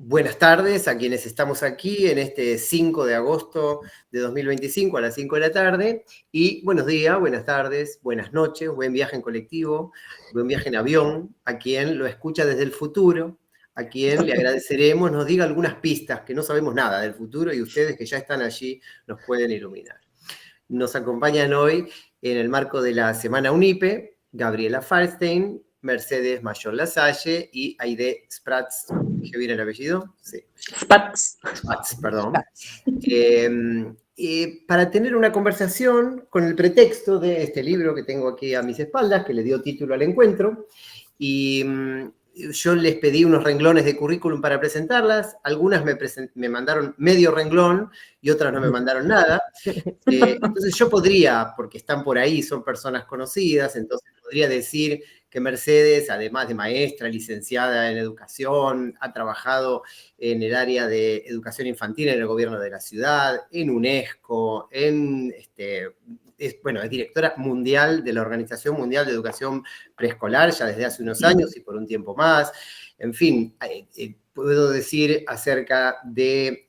Buenas tardes a quienes estamos aquí en este 5 de agosto de 2025 a las 5 de la tarde. Y buenos días, buenas tardes, buenas noches, buen viaje en colectivo, buen viaje en avión, a quien lo escucha desde el futuro, a quien le agradeceremos nos diga algunas pistas, que no sabemos nada del futuro y ustedes que ya están allí nos pueden iluminar. Nos acompañan hoy en el marco de la Semana UNIPE, Gabriela Falstein, Mercedes Mayor Lasalle y Aide Spratz. ¿Dije bien el apellido? Sí. Spatz. Spatz, perdón. Para tener una conversación con el pretexto de este libro que tengo aquí a mis espaldas, que le dio título al encuentro, y yo les pedí unos renglones de currículum para presentarlas, algunas me mandaron medio renglón y otras no me mandaron nada. Entonces yo podría, porque están por ahí, son personas conocidas, entonces podría decir que Mercedes, además de maestra, licenciada en educación, ha trabajado en el área de educación infantil en el gobierno de la ciudad, en UNESCO, es directora mundial de la Organización Mundial de Educación Preescolar ya desde hace unos años y por un tiempo más. En fin, puedo decir acerca de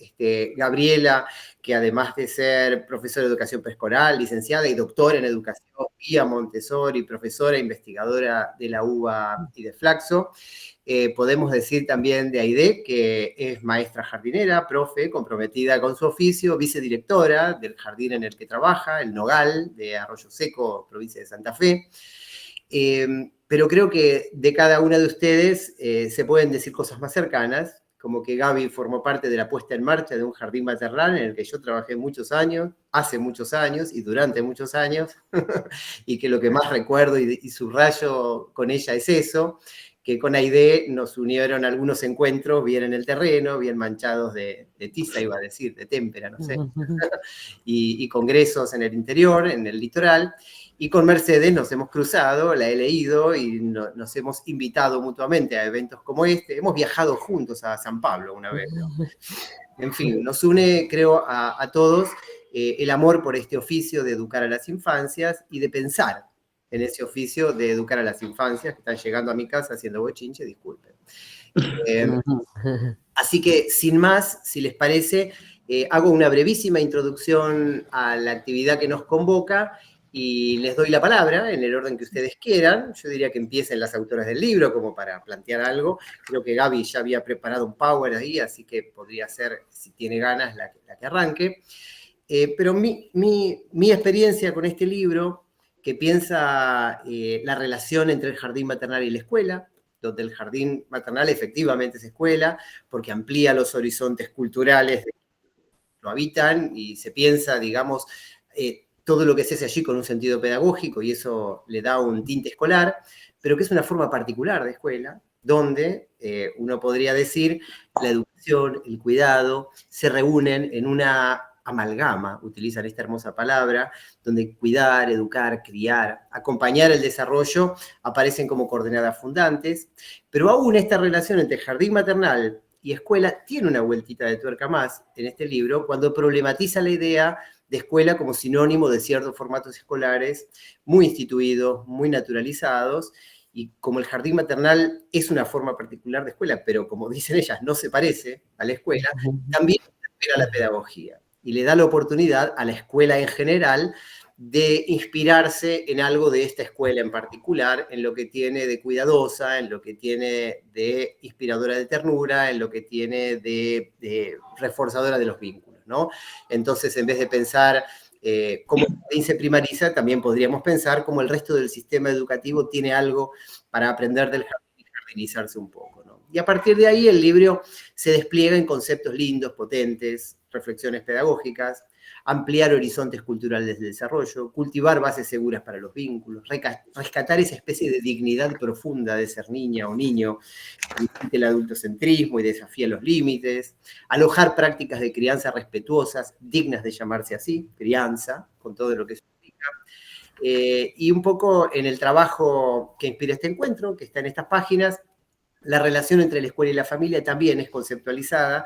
Gabriela, que además de ser profesora de educación preescolar, licenciada y doctora en educación vía Montessori, profesora e investigadora de la UBA y de Flaxo, podemos decir también de Aide, que es maestra jardinera, profe, comprometida con su oficio, vicedirectora del jardín en el que trabaja, el Nogal, de Arroyo Seco, provincia de Santa Fe. Pero creo que de cada una de ustedes se pueden decir cosas más cercanas, como que Gaby formó parte de la puesta en marcha de un jardín maternal en el que yo trabajé muchos años, hace muchos años y durante muchos años, y que lo que más recuerdo y subrayo con ella es eso, que con Aide nos unieron algunos encuentros, bien en el terreno, bien manchados de tiza, iba a decir, de témpera, no sé, y congresos en el interior, en el litoral. Y con Mercedes nos hemos cruzado, la he leído y nos hemos invitado mutuamente a eventos como este. Hemos viajado juntos a San Pablo una vez, ¿no? En fin, nos une, creo, a todos el amor por este oficio de educar a las infancias y de pensar en ese oficio de educar a las infancias que están llegando a mi casa haciendo bochinche, disculpen. Así que, sin más, si les parece, hago una brevísima introducción a la actividad que nos convoca y les doy la palabra en el orden que ustedes quieran. Yo diría que empiecen las autoras del libro como para plantear algo. Creo que Gaby ya había preparado un power ahí, así que podría ser, si tiene ganas, la que arranque. Pero mi experiencia con este libro, que piensa la relación entre el jardín maternal y la escuela, donde el jardín maternal efectivamente es escuela, porque amplía los horizontes culturales de quienes lo habitan y se piensa, digamos, todo lo que se hace allí con un sentido pedagógico y eso le da un tinte escolar, pero que es una forma particular de escuela, donde uno podría decir la educación, el cuidado, se reúnen en una amalgama, utilizan esta hermosa palabra, donde cuidar, educar, criar, acompañar el desarrollo aparecen como coordenadas fundantes, pero aún esta relación entre jardín maternal y escuela tiene una vueltita de tuerca más en este libro, cuando problematiza la idea de escuela como sinónimo de ciertos formatos escolares muy instituidos, muy naturalizados, y como el jardín maternal es una forma particular de escuela, pero como dicen ellas, no se parece a la escuela, también espera la pedagogía y le da la oportunidad a la escuela en general de inspirarse en algo de esta escuela en particular, en lo que tiene de cuidadosa, en lo que tiene de inspiradora de ternura, en lo que tiene de reforzadora de los vínculos, ¿no? Entonces, en vez de pensar cómo el jardín se primariza, también podríamos pensar cómo el resto del sistema educativo tiene algo para aprender del jardín y jardinizarse un poco, ¿no? Y a partir de ahí el libro se despliega en conceptos lindos, potentes, reflexiones pedagógicas, ampliar horizontes culturales del desarrollo, cultivar bases seguras para los vínculos, rescatar esa especie de dignidad profunda de ser niña o niño, que visite el adultocentrismo y desafía los límites, alojar prácticas de crianza respetuosas, dignas de llamarse así, crianza, con todo lo que eso implica, y un poco en el trabajo que inspira este encuentro, que está en estas páginas, la relación entre la escuela y la familia también es conceptualizada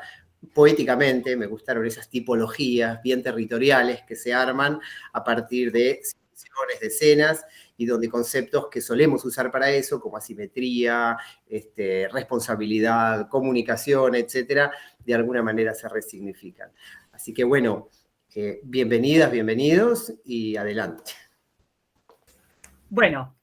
poéticamente. Me gustaron esas tipologías bien territoriales que se arman a partir de situaciones, de escenas, y donde conceptos que solemos usar para eso, como asimetría, responsabilidad, comunicación, etcétera, de alguna manera se resignifican. Así que bueno, bienvenidas, bienvenidos y adelante. Bueno,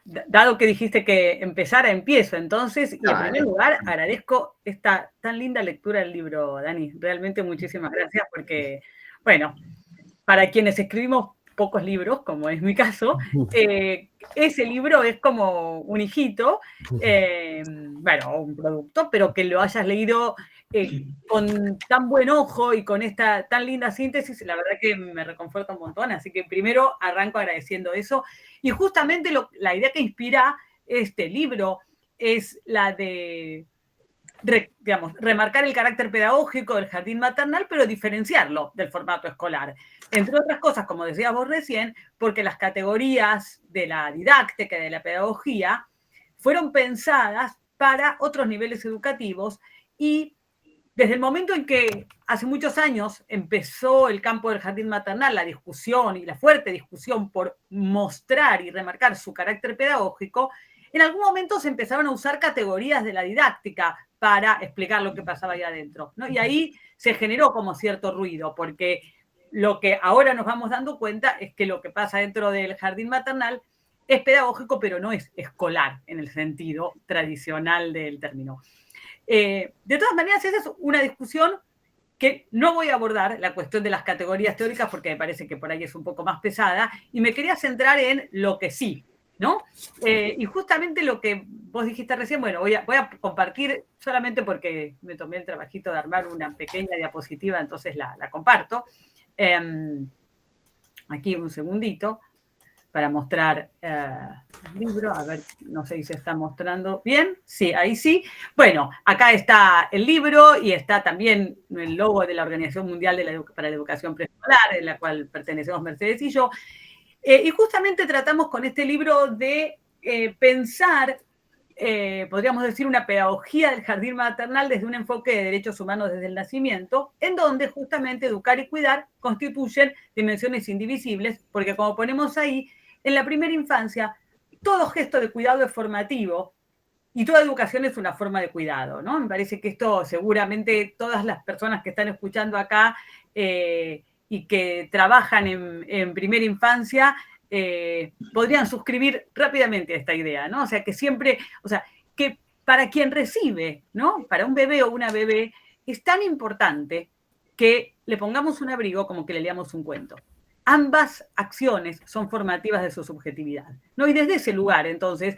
dado que dijiste que empezara, empiezo entonces. Y en primer lugar, agradezco esta tan linda lectura del libro, Dani. Realmente muchísimas gracias porque, bueno, para quienes escribimos pocos libros, como es mi caso, ese libro es como un hijito, bueno, un producto, pero que lo hayas leído con tan buen ojo y con esta tan linda síntesis, la verdad que me reconforta un montón. Así que primero arranco agradeciendo eso. Y justamente la idea que inspira este libro es la de, digamos, remarcar el carácter pedagógico del jardín maternal, pero diferenciarlo del formato escolar. Entre otras cosas, como decías vos recién, porque las categorías de la didáctica y de la pedagogía fueron pensadas para otros niveles educativos, y desde el momento en que hace muchos años empezó el campo del jardín maternal, la discusión y la fuerte discusión por mostrar y remarcar su carácter pedagógico, en algún momento se empezaron a usar categorías de la didáctica para explicar lo que pasaba ahí adentro, ¿no? Y ahí se generó como cierto ruido, porque lo que ahora nos vamos dando cuenta es que lo que pasa dentro del jardín maternal es pedagógico, pero no es escolar en el sentido tradicional del término. De todas maneras, esa es una discusión que no voy a abordar, la cuestión de las categorías teóricas, porque me parece que por ahí es un poco más pesada, y me quería centrar en lo que sí, ¿no? Y justamente lo que vos dijiste recién, bueno, voy a compartir solamente porque me tomé el trabajito de armar una pequeña diapositiva, entonces la comparto. Aquí un segundito para mostrar el libro. A ver, no sé si se está mostrando bien. Sí, ahí sí. Bueno, acá está el libro y está también el logo de la Organización Mundial para la Educación Preescolar, en la cual pertenecemos Mercedes y yo. Y justamente tratamos con este libro de pensar, podríamos decir, una pedagogía del jardín maternal desde un enfoque de derechos humanos desde el nacimiento, en donde justamente educar y cuidar constituyen dimensiones indivisibles, porque como ponemos ahí, en la primera infancia, todo gesto de cuidado es formativo y toda educación es una forma de cuidado, ¿no? Me parece que esto seguramente todas las personas que están escuchando acá y que trabajan en primera infancia podrían suscribir rápidamente a esta idea, ¿no? O sea, que siempre, o sea, que para quien recibe, ¿no? Para un bebé o una bebé, es tan importante que le pongamos un abrigo como que le leamos un cuento. Ambas acciones son formativas de su subjetividad, ¿no? Y desde ese lugar, entonces,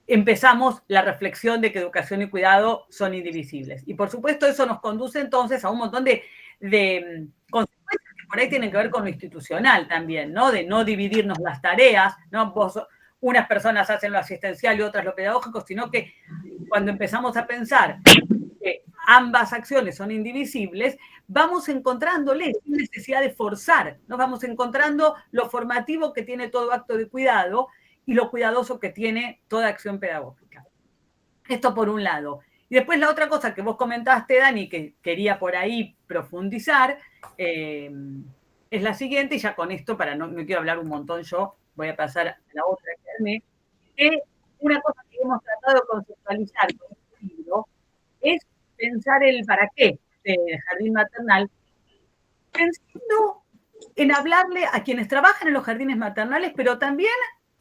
empezamos la reflexión de que educación y cuidado son indivisibles. Y por supuesto eso nos conduce entonces a un montón de consecuencias que por ahí tienen que ver con lo institucional también, ¿no? De no dividirnos las tareas, ¿no? Unas personas hacen lo asistencial y otras lo pedagógico, sino que cuando empezamos a pensar que ambas acciones son indivisibles, vamos encontrándole sin necesidad de forzar, ¿no? Vamos encontrando lo formativo que tiene todo acto de cuidado y lo cuidadoso que tiene toda acción pedagógica. Esto por un lado. Y después la otra cosa que vos comentaste, Dani, que quería por ahí profundizar, es la siguiente, y ya con esto, para no quiero hablar un montón yo, voy a pasar a la otra que armé, que una cosa que hemos tratado de conceptualizar con este libro es pensar el para qué del jardín maternal, pensando en hablarle a quienes trabajan en los jardines maternales, pero también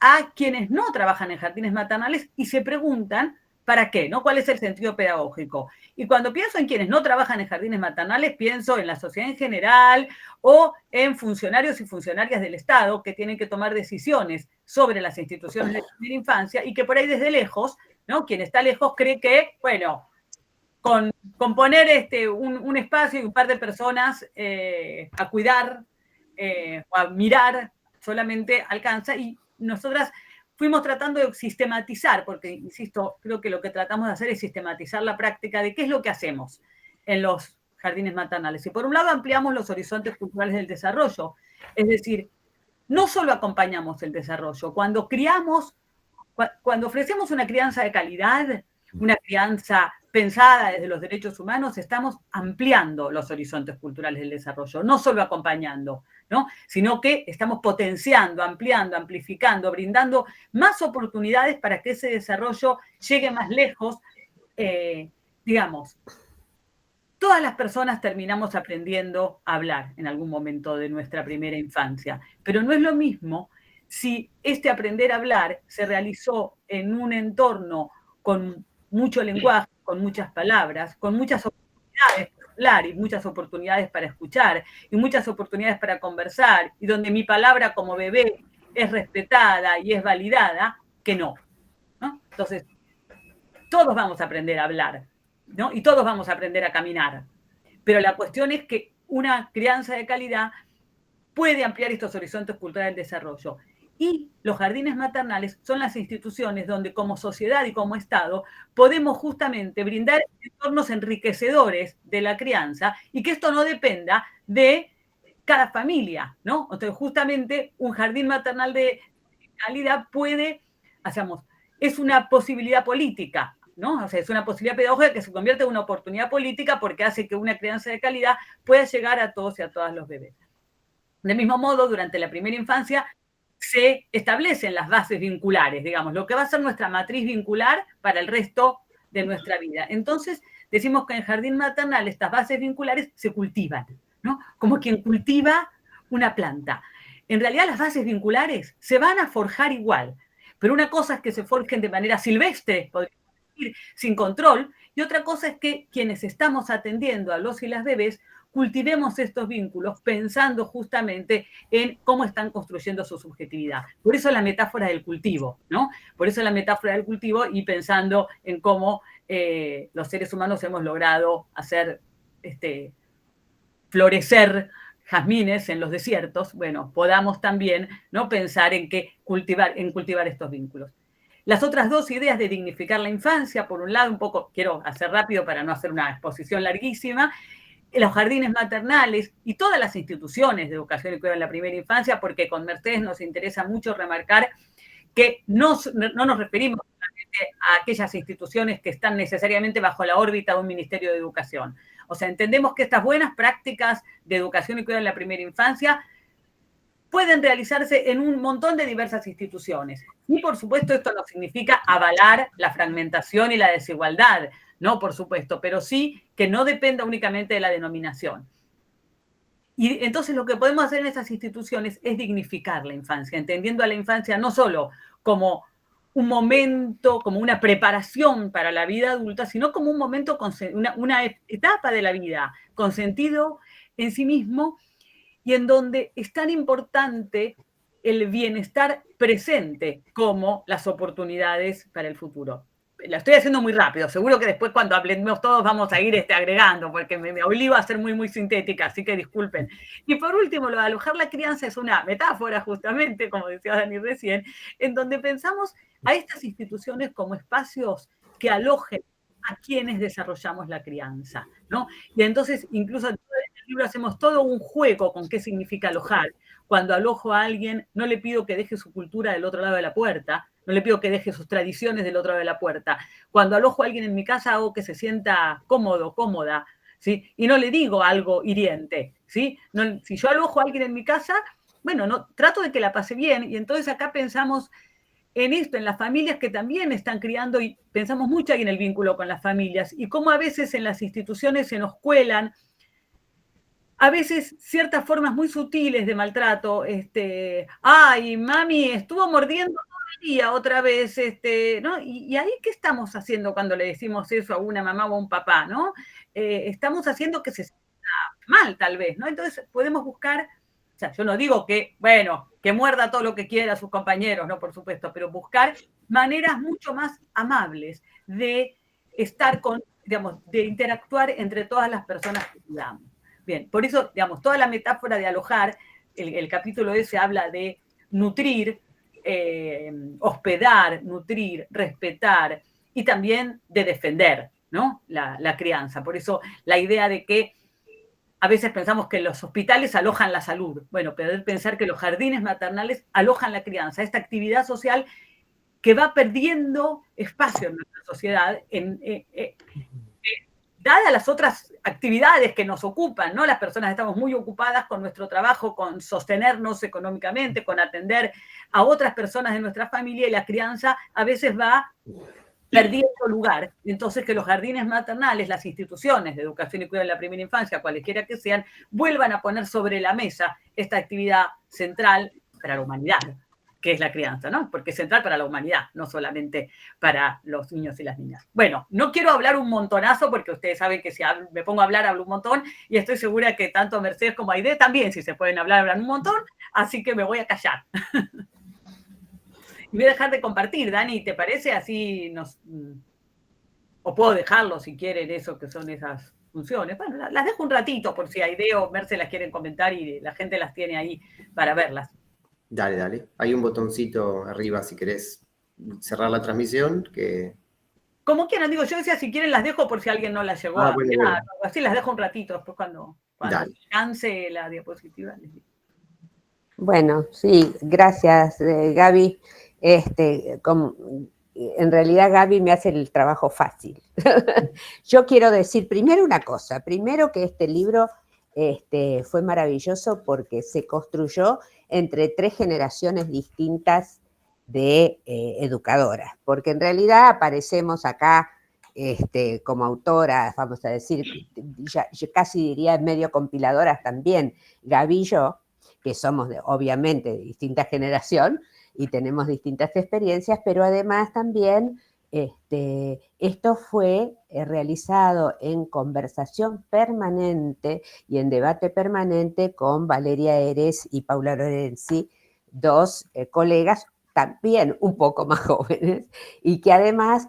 a quienes no trabajan en jardines maternales y se preguntan ¿para qué? ¿No? ¿Cuál es el sentido pedagógico? Y cuando pienso en quienes no trabajan en jardines maternales, pienso en la sociedad en general o en funcionarios y funcionarias del Estado que tienen que tomar decisiones sobre las instituciones de primera infancia y que por ahí desde lejos, ¿no? Quien está lejos cree que, bueno, con poner un espacio y un par de personas a cuidar o a mirar solamente alcanza, y nosotras fuimos tratando de sistematizar, porque, insisto, creo que lo que tratamos de hacer es sistematizar la práctica de qué es lo que hacemos en los jardines maternales. Y por un lado ampliamos los horizontes culturales del desarrollo, es decir, no solo acompañamos el desarrollo, cuando ofrecemos una crianza de calidad, una crianza pensada desde los derechos humanos, estamos ampliando los horizontes culturales del desarrollo, no solo acompañando, ¿no? Sino que estamos potenciando, ampliando, amplificando, brindando más oportunidades para que ese desarrollo llegue más lejos. Digamos, todas las personas terminamos aprendiendo a hablar en algún momento de nuestra primera infancia, pero no es lo mismo si este aprender a hablar se realizó en un entorno con mucho lenguaje, con muchas palabras, con muchas oportunidades para hablar y muchas oportunidades para escuchar y muchas oportunidades para conversar, y donde mi palabra como bebé es respetada y es validada, que no, ¿no? Entonces, todos vamos a aprender a hablar, ¿no? Y todos vamos a aprender a caminar. Pero la cuestión es que una crianza de calidad puede ampliar estos horizontes culturales del desarrollo. Y los jardines maternales son las instituciones donde como sociedad y como Estado podemos justamente brindar entornos enriquecedores de la crianza y que esto no dependa de cada familia, ¿no? Entonces, justamente un jardín maternal de calidad puede, hacemos, es una posibilidad política, ¿no? O sea, es una posibilidad pedagógica que se convierte en una oportunidad política porque hace que una crianza de calidad pueda llegar a todos y a todas los bebés. Del mismo modo, durante la primera infancia se establecen las bases vinculares, digamos, lo que va a ser nuestra matriz vincular para el resto de nuestra vida. Entonces, decimos que en jardín maternal estas bases vinculares se cultivan, ¿no? Como quien cultiva una planta. En realidad las bases vinculares se van a forjar igual, pero una cosa es que se forjen de manera silvestre, podríamos decir, sin control, y otra cosa es que quienes estamos atendiendo a los y las bebés cultivemos estos vínculos pensando justamente en cómo están construyendo su subjetividad. Por eso la metáfora del cultivo, ¿no? Por eso la metáfora del cultivo y pensando en cómo los seres humanos hemos logrado hacer florecer jazmines en los desiertos, bueno, podamos también, ¿no?, pensar en cultivar estos vínculos. Las otras dos ideas de dignificar la infancia, por un lado, un poco, quiero hacer rápido para no hacer una exposición larguísima, los jardines maternales y todas las instituciones de educación y cuidado en la primera infancia, porque con Mercedes nos interesa mucho remarcar que no nos referimos solamente a aquellas instituciones que están necesariamente bajo la órbita de un Ministerio de Educación. O sea, entendemos que estas buenas prácticas de educación y cuidado en la primera infancia pueden realizarse en un montón de diversas instituciones. Y, por supuesto, esto no significa avalar la fragmentación y la desigualdad, no, por supuesto, pero sí que no dependa únicamente de la denominación. Y entonces lo que podemos hacer en estas instituciones es dignificar la infancia, entendiendo a la infancia no solo como un momento, como una preparación para la vida adulta, sino como un momento, una etapa de la vida con sentido en sí mismo y en donde es tan importante el bienestar presente como las oportunidades para el futuro. La estoy haciendo muy rápido, seguro que después cuando hablemos todos vamos a ir agregando, porque me obligo a ser muy, muy sintética, así que disculpen. Y por último, lo de alojar la crianza es una metáfora, justamente, como decía Dani recién, en donde pensamos a estas instituciones como espacios que alojen a quienes desarrollamos la crianza, ¿no? Y entonces, incluso en el libro hacemos todo un juego con qué significa alojar. Cuando alojo a alguien, no le pido que deje su cultura del otro lado de la puerta, no le pido que deje sus tradiciones del otro lado de la puerta. Cuando alojo a alguien en mi casa, hago que se sienta cómodo, cómoda, ¿sí? Y no le digo algo hiriente, ¿sí? No, si yo alojo a alguien en mi casa, bueno, no, trato de que la pase bien, y entonces acá pensamos en esto, en las familias que también están criando, y pensamos mucho ahí en el vínculo con las familias, y cómo a veces en las instituciones se nos cuelan a veces ciertas formas muy sutiles de maltrato, ay, mami, estuvo mordiendo todo el día otra vez, ¿no? Y ahí, ¿qué estamos haciendo cuando le decimos eso a una mamá o a un papá, ¿no? Estamos haciendo que se sienta mal, tal vez, ¿no? Entonces podemos buscar, o sea, yo no digo que, bueno, que muerda todo lo que quiera a sus compañeros, ¿no? Por supuesto, pero buscar maneras mucho más amables de estar digamos, de interactuar entre todas las personas que cuidamos. Bien, por eso, digamos, toda la metáfora de alojar, el capítulo ese habla de nutrir, hospedar, nutrir, respetar y también de defender, ¿no?, la crianza. Por eso la idea de que a veces pensamos que los hospitales alojan la salud. Bueno, poder pensar que los jardines maternales alojan la crianza, esta actividad social que va perdiendo espacio en nuestra sociedad dadas las otras actividades que nos ocupan, ¿no? Las personas estamos muy ocupadas con nuestro trabajo, con sostenernos económicamente, con atender a otras personas de nuestra familia, y la crianza a veces va perdiendo lugar. Entonces, que los jardines maternales, las instituciones de educación y cuidado de la primera infancia, cualesquiera que sean, vuelvan a poner sobre la mesa esta actividad central para la humanidad, que es la crianza, ¿no? Porque es central para la humanidad, no solamente para los niños y las niñas. Bueno, no quiero hablar un montonazo, porque ustedes saben que si me pongo a hablar, hablo un montón, y estoy segura que tanto Mercedes como Aide también, si se pueden hablar, hablan un montón, así que me voy a callar. Y voy a dejar de compartir, Dani, ¿te parece? Así nos... O puedo dejarlo si quieren, eso que son esas funciones. Bueno, las dejo un ratito por si Aide o Merce las quieren comentar y la gente las tiene ahí para verlas. Dale, dale. Hay un botoncito arriba si querés cerrar la transmisión que... Como quieran, digo, yo decía, si quieren las dejo por si alguien no las llegó a bueno, mirar, bueno. así las dejo un ratito, después cuando canse la diapositiva les digo. Bueno, sí, gracias, Gaby. En realidad Gaby me hace el trabajo fácil. Yo quiero decir primero una cosa, primero que este libro fue maravilloso porque se construyó entre 3 generaciones distintas de educadoras, porque en realidad aparecemos acá como autoras, vamos a decir, yo casi diría medio compiladoras también, Gaby y yo, que somos obviamente de distinta generación y tenemos distintas experiencias, pero además también esto fue realizado en conversación permanente y en debate permanente con Valeria Eres y Paula Lorenzi, 2 colegas también un poco más jóvenes, y que además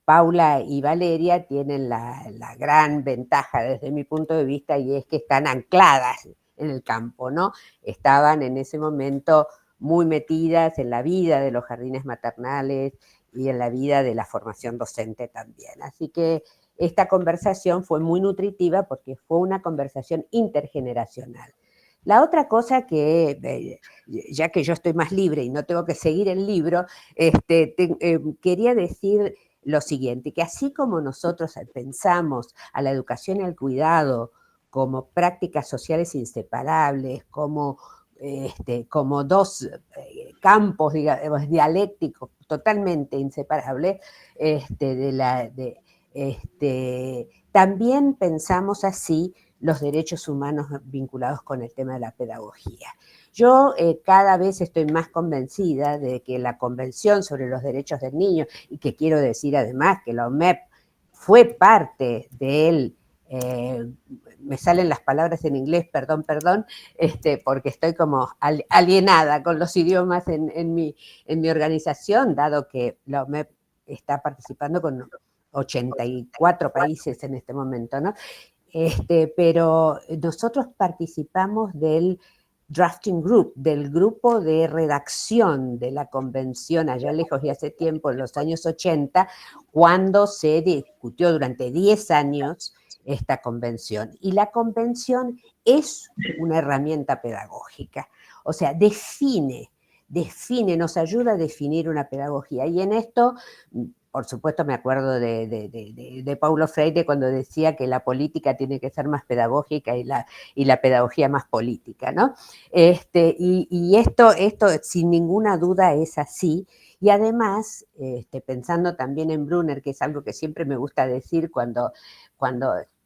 Paula y Valeria tienen la gran ventaja desde mi punto de vista, y es que están ancladas en el campo, ¿no? Estaban en ese momento muy metidas en la vida de los jardines maternales y en la vida de la formación docente también. Así que esta conversación fue muy nutritiva porque fue una conversación intergeneracional. La otra cosa que, ya que yo estoy más libre y no tengo que seguir el libro, quería decir lo siguiente, que así como nosotros pensamos a la educación y al cuidado como prácticas sociales inseparables, como 2 campos, digamos, dialécticos totalmente inseparables, también pensamos así los derechos humanos vinculados con el tema de la pedagogía. Yo cada vez estoy más convencida de que la Convención sobre los Derechos del Niño, y que quiero decir además que la OMEP fue parte del... me salen las palabras en inglés, perdón, porque estoy como alienada con los idiomas en mi organización, dado que la OMEP está participando con 84 países en este momento, ¿no? Pero nosotros participamos del drafting group, del grupo de redacción de la convención allá lejos y hace tiempo, en los años 80, cuando se discutió durante 10 años esta convención. Y la convención es una herramienta pedagógica, o sea, define, nos ayuda a definir una pedagogía. Y en esto, por supuesto, me acuerdo de Paulo Freire cuando decía que la política tiene que ser más pedagógica y la pedagogía más política, ¿no? Y esto sin ninguna duda es así. Y además, pensando también en Brunner, que es algo que siempre me gusta decir cuando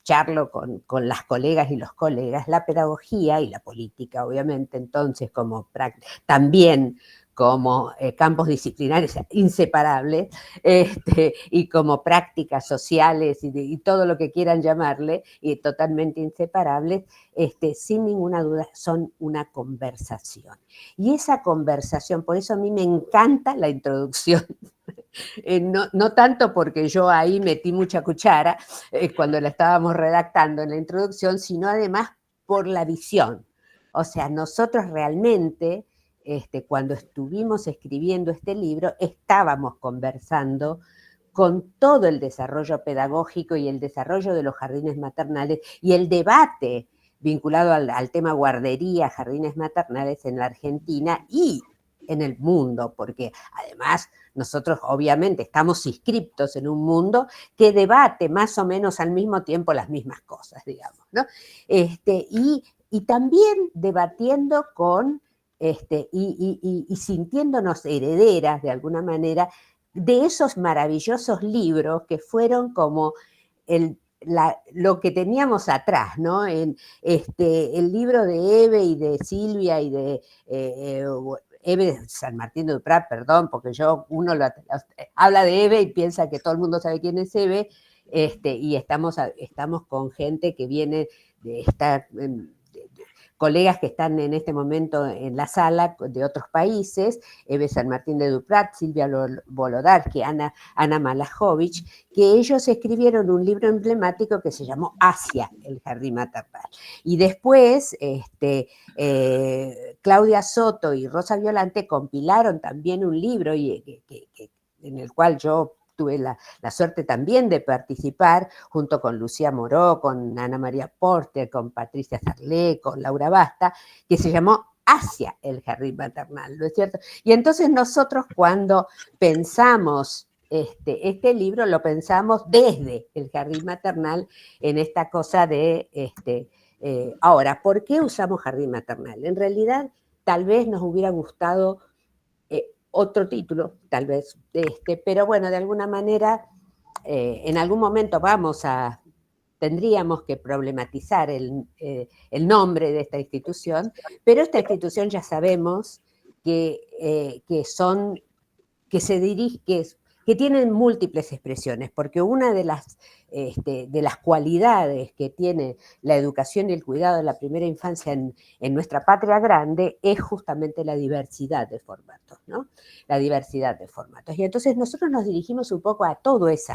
charlo con las colegas y los colegas, la pedagogía y la política, obviamente, entonces, también como campos disciplinarios inseparables, y como prácticas sociales y todo lo que quieran llamarle, y totalmente inseparables, sin ninguna duda son una conversación. Y esa conversación, por eso a mí me encanta la introducción, no tanto porque yo ahí metí mucha cuchara cuando la estábamos redactando en la introducción, sino además por la visión. O sea, nosotros realmente, cuando estuvimos escribiendo este libro, estábamos conversando con todo el desarrollo pedagógico y el desarrollo de los jardines maternales y el debate vinculado al tema guardería, jardines maternales en la Argentina y en el mundo, porque además nosotros obviamente estamos inscriptos en un mundo que debate más o menos al mismo tiempo las mismas cosas, digamos, ¿no? Y también debatiendo con, y sintiéndonos herederas de alguna manera de esos maravillosos libros que fueron como lo que teníamos atrás, ¿no? El libro de Eve y de Silvia y de Eve San Martín de Duprat, perdón, porque habla de Eve y piensa que todo el mundo sabe quién es Eve, y estamos con gente que viene de estar... colegas que están en este momento en la sala de otros países, Eve San Martín de Duprat, Silvia Volodarski, Ana Malajovic, que ellos escribieron un libro emblemático que se llamó Hacia el jardín maternal. Y después, Claudia Soto y Rosa Violante compilaron también un libro en el cual yo tuve la suerte también de participar junto con Lucía Moró, con Ana María Porter, con Patricia Sarlé, con Laura Basta, que se llamó Hacia el jardín maternal, ¿no es cierto? Y entonces nosotros cuando pensamos este libro, lo pensamos desde el jardín maternal en esta cosa de... ahora, ¿por qué usamos jardín maternal? En realidad, tal vez nos hubiera gustado otro título, tal vez, pero bueno, de alguna manera, en algún momento tendríamos que problematizar el nombre de esta institución, pero esta institución ya sabemos que tienen múltiples expresiones, porque una de las cualidades que tiene la educación y el cuidado de la primera infancia en nuestra patria grande es justamente la diversidad de formatos, ¿no? La diversidad de formatos. Y entonces nosotros nos dirigimos un poco a todo ese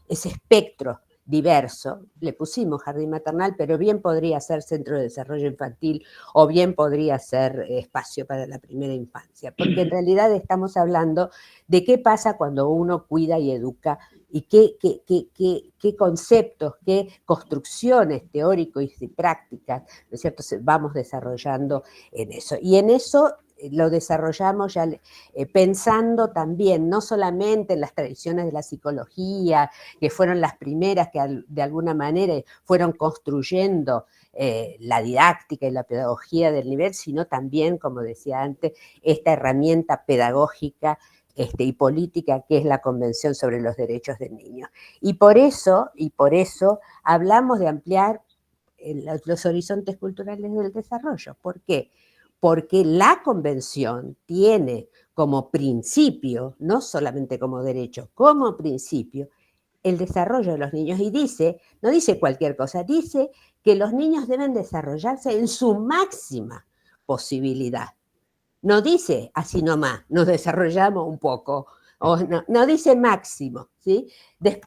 espectro diverso, le pusimos jardín maternal, pero bien podría ser centro de desarrollo infantil o bien podría ser espacio para la primera infancia, porque en realidad estamos hablando de qué pasa cuando uno cuida y educa y qué conceptos, qué construcciones teóricas y prácticas, ¿no es cierto?, vamos desarrollando en eso. Y en eso lo desarrollamos ya pensando también no solamente en las tradiciones de la psicología, que fueron las primeras que de alguna manera fueron construyendo la didáctica y la pedagogía del nivel, sino también, como decía antes, esta herramienta pedagógica y política que es la Convención sobre los Derechos del Niño. Y por eso hablamos de ampliar los horizontes culturales del desarrollo. ¿Por qué? Porque la Convención tiene como principio, no solamente como derecho, como principio, el desarrollo de los niños. Y no dice cualquier cosa, dice que los niños deben desarrollarse en su máxima posibilidad. No dice así nomás, nos desarrollamos un poco, no dice máximo, ¿sí?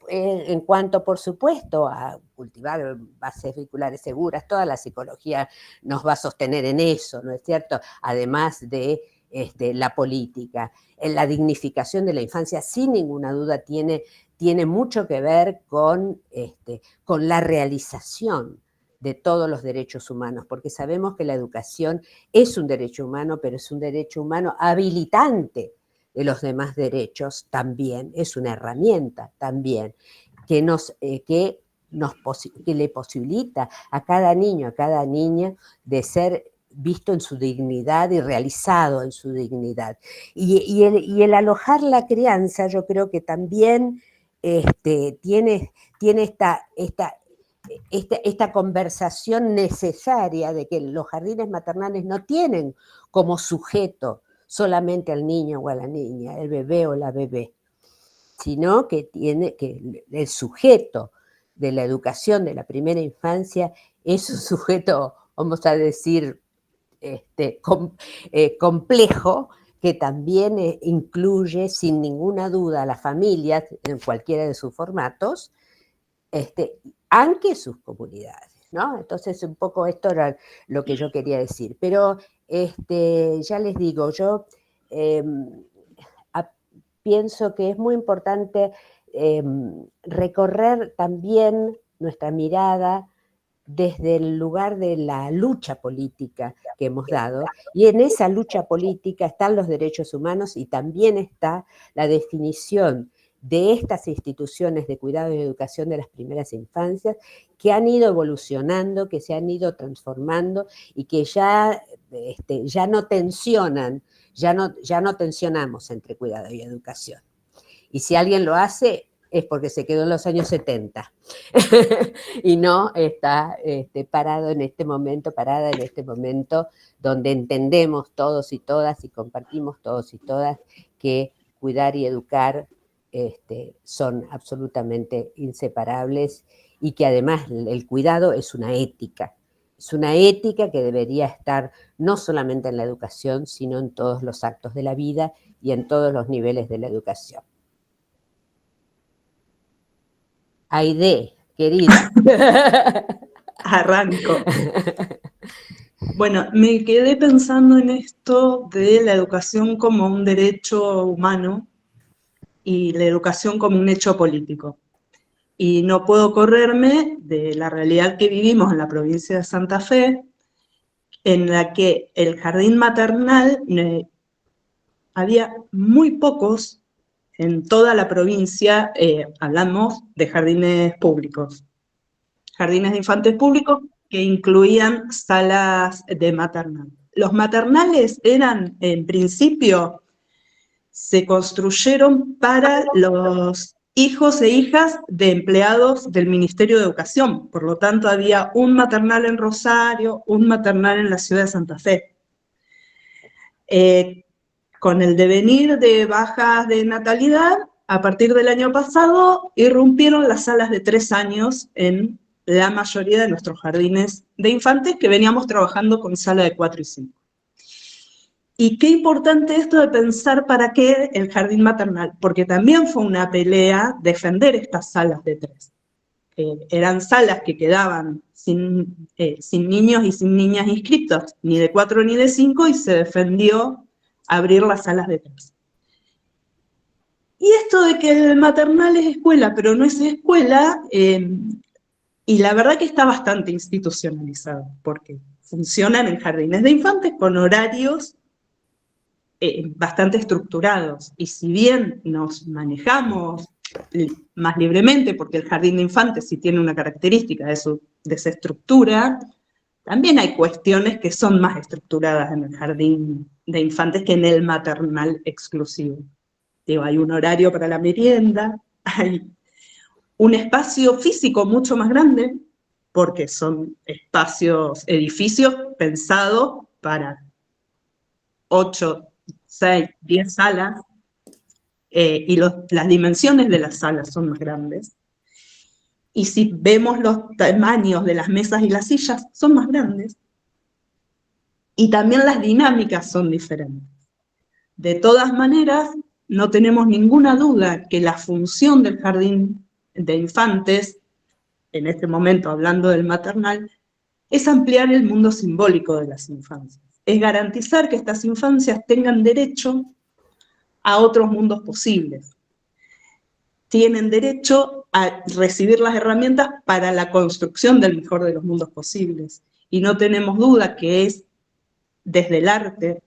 En cuanto, por supuesto, a cultivar bases vehiculares seguras, toda la psicología nos va a sostener en eso, ¿no es cierto? Además de la política. La dignificación de la infancia, sin ninguna duda, tiene mucho que ver con la realización de todos los derechos humanos, porque sabemos que la educación es un derecho humano, pero es un derecho humano habilitante de los demás derechos también, es una herramienta también que le posibilita a cada niño, a cada niña de ser visto en su dignidad y realizado en su dignidad. Y el alojar la crianza, yo creo que también tiene esta conversación necesaria de que los jardines maternales no tienen como sujeto solamente al niño o a la niña, el bebé o la bebé, sino que el sujeto de la educación de la primera infancia es un sujeto, vamos a decir, complejo, que también incluye sin ninguna duda a las familias en cualquiera de sus formatos, aunque sus comunidades, ¿no? Entonces, un poco esto era lo que yo quería decir. Pero ya les digo, yo pienso que es muy importante recorrer también nuestra mirada desde el lugar de la lucha política que hemos dado, y en esa lucha política están los derechos humanos y también está la definición de estas instituciones de cuidado y educación de las primeras infancias que han ido evolucionando, que se han ido transformando y que ya no tensionan, ya no tensionamos entre cuidado y educación. Y si alguien lo hace, es porque se quedó en los años 70 y no está parada en este momento donde entendemos todos y todas y compartimos todos y todas que cuidar y educar son absolutamente inseparables y que además el cuidado es una ética que debería estar no solamente en la educación, sino en todos los actos de la vida y en todos los niveles de la educación. Aide, querida. Arranco. Bueno, me quedé pensando en esto de la educación como un derecho humano y la educación como un hecho político. Y no puedo correrme de la realidad que vivimos en la provincia de Santa Fe, en la que el jardín maternal había muy pocos en toda la provincia, hablamos de jardines públicos. Jardines de infantes públicos que incluían salas de maternal. Los maternales eran, en principio, se construyeron para los hijos e hijas de empleados del Ministerio de Educación. Por lo tanto, había un maternal en Rosario, un maternal en la ciudad de Santa Fe. Con el devenir de bajas de natalidad, a partir del año pasado, irrumpieron las salas de 3 años en la mayoría de nuestros jardines de infantes que veníamos trabajando con sala de 4 y 5. Y qué importante esto de pensar para qué el jardín maternal, porque también fue una pelea defender estas salas de 3. Eran salas que quedaban sin niños y sin niñas inscritos, ni de 4 ni de 5, y se defendió abrir las salas de 3. Y esto de que el maternal es escuela, pero no es escuela, y la verdad que está bastante institucionalizado, porque funcionan en jardines de infantes con horarios bastante estructurados. Y si bien nos manejamos más libremente, porque el jardín de infantes sí tiene una característica de esa estructura, también hay cuestiones que son más estructuradas en el jardín de infantes que en el maternal exclusivo. Digo, hay un horario para la merienda, hay un espacio físico mucho más grande, porque son edificios pensados para 8, 6, 10 salas, y las dimensiones de las salas son más grandes. Y si vemos los tamaños de las mesas y las sillas, son más grandes. Y también las dinámicas son diferentes. De todas maneras, no tenemos ninguna duda que la función del jardín de infantes, en este momento hablando del maternal, es ampliar el mundo simbólico de las infancias. Es garantizar que estas infancias tengan derecho a otros mundos posibles. Tienen derecho a recibir las herramientas para la construcción del mejor de los mundos posibles. Y no tenemos duda que es desde el arte,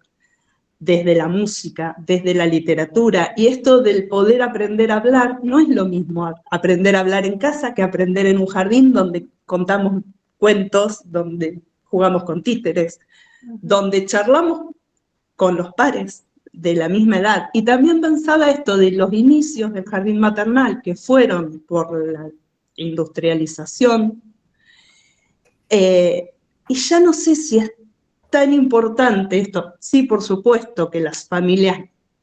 desde la música, desde la literatura, y esto del poder aprender a hablar no es lo mismo aprender a hablar en casa que aprender en un jardín donde contamos cuentos, donde jugamos con títeres, donde charlamos con los pares de la misma edad. Y también pensaba esto de los inicios del jardín maternal, que fueron por la industrialización, y ya no sé si es tan importante esto. Sí, por supuesto que las familias